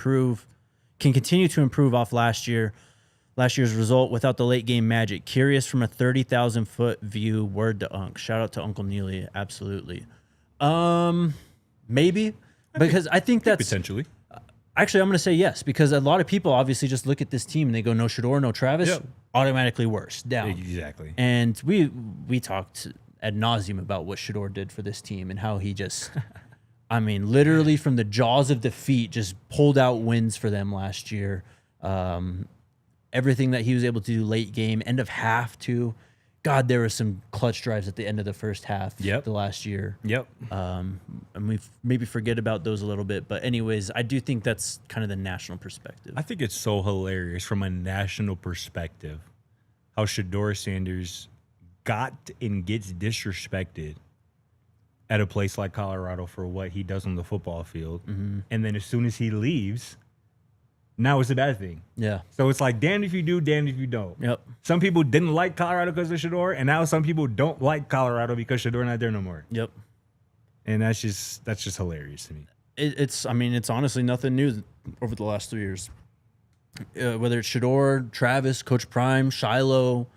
continue to improve off last year's result without the late game magic? Curious from a 30,000 foot view. Word to Unc. Shout out to Uncle Neely. Absolutely. Maybe, because I think that's Potentially. actually, I'm going to say yes, because a lot of people obviously just look at this team and they go, no Shador, no Travis, Yep. automatically worse, down. Exactly. And we talked ad nauseum about what Shador did for this team and how he just, I mean, literally from the jaws of defeat, just pulled out wins for them last year. Everything that he was able to do late game, end of half too. God, there were some clutch drives at the end of the first half the last year. Yep. And we maybe forget about those a little bit. But anyways, I do think that's kind of the national perspective. I think it's so hilarious from a national perspective how Shador Sanders got and gets disrespected at a place like Colorado for what he does on the football field. Mm-hmm. And then as soon as he leaves, now it's a bad thing. Yeah. So it's like, damned if you do, damned if you don't. Yep. Some people didn't like Colorado because of Shador, and now some people don't like Colorado because Shador not there no more. Yep. And that's just hilarious to me. It's honestly nothing new over the last 3 years. Whether it's Shador, Travis, Coach Prime, Shiloh,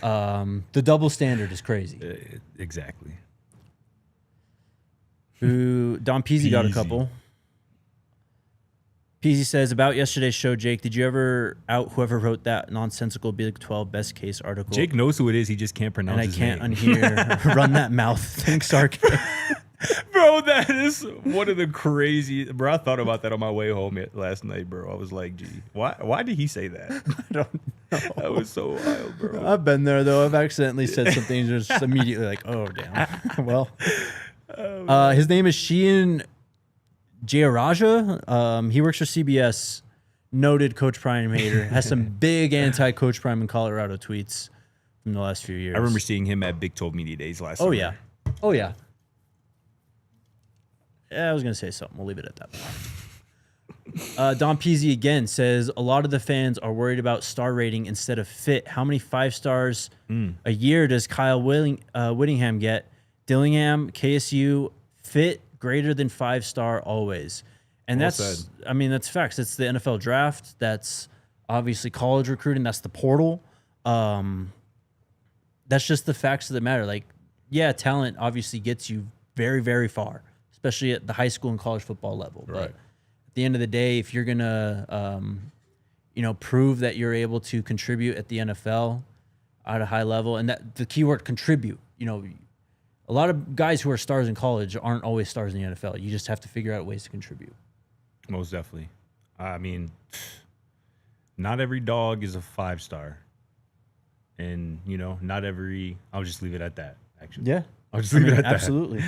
the double standard is crazy. Exactly. Don Peasy got a Peasy. couple. Peasy says, about yesterday's show, Jake, did you ever out whoever wrote that nonsensical Big 12 best case article? Jake knows who it is. He just can't pronounce and I his can't name. unhear run that mouth thing sarcasm. Bro, that is one of the crazy. Bro, I thought about that on my way home last night, bro. I was like, gee, why did he say that? I don't know. That was so wild, bro. I've been there, though. I've accidentally said something just immediately like, oh, damn. Well, his name is Sheehan Jayaraja. He works for CBS. Noted Coach Prime hater. Has some big anti-Coach Prime in Colorado tweets from the last few years. I remember seeing him at Big 12 Media Days last Oh, summer. yeah. Oh, yeah. Yeah, I was going to say something. We'll leave it at that. Don Peasy again says, a lot of the fans are worried about star rating instead of fit. How many 5 stars a year does Kyle Whittingham get? Dillingham, KSU, fit greater than 5-star always. And Well that's, said. I mean, that's facts. It's the NFL draft. That's obviously college recruiting. That's the portal. That's just the facts of the matter. Like, yeah, talent obviously gets you very, very far, especially at the high school and college football level. Right. But at the end of the day, if you're going to, prove that you're able to contribute at the NFL at a high level, and that the keyword contribute, a lot of guys who are stars in college aren't always stars in the NFL. You just have to figure out ways to contribute. Most definitely. I mean, not every dog is a 5-star. And, not every... I'll just leave it at that, actually. Yeah. I'll just leave it at absolutely.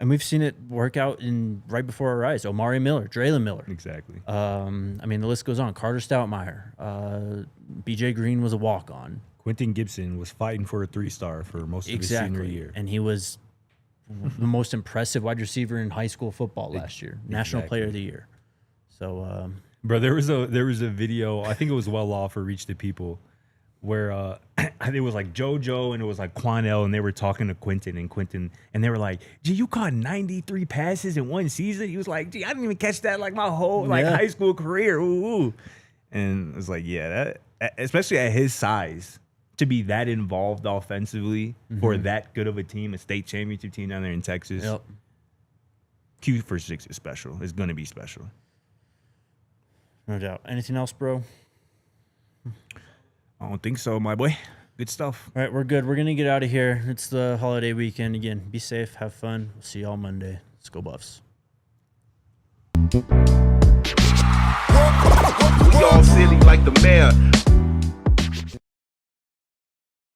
And we've seen it work out right before our eyes. Omari Miller, Draylon Miller. Exactly. The list goes on. Carter Stoutmeyer. BJ Green was a walk-on. Quentin Gibson was fighting for a 3-star for most of his senior year. And he was the most impressive wide receiver in high school football last year. National Player of the Year. So, Bro, there was a video, I think it was well off for Reach the People, where it was like JoJo and it was like Quanell, and they were talking to Quentin, and they were like, gee, you caught 93 passes in one season? He was like, gee, I didn't even catch that like my whole high school career. Ooh. And it was like, yeah, that, especially at his size, to be that involved offensively for that good of a team, a state championship team down there in Texas. Yep. Q for 6 is special. It's going to be special. No doubt. Anything else, bro? I don't think so, my boy. Good stuff. All right, we're good. We're going to get out of here. It's the holiday weekend. Again, be safe. Have fun. We'll see you all Monday. Let's go Buffs. We all silly like the mayor.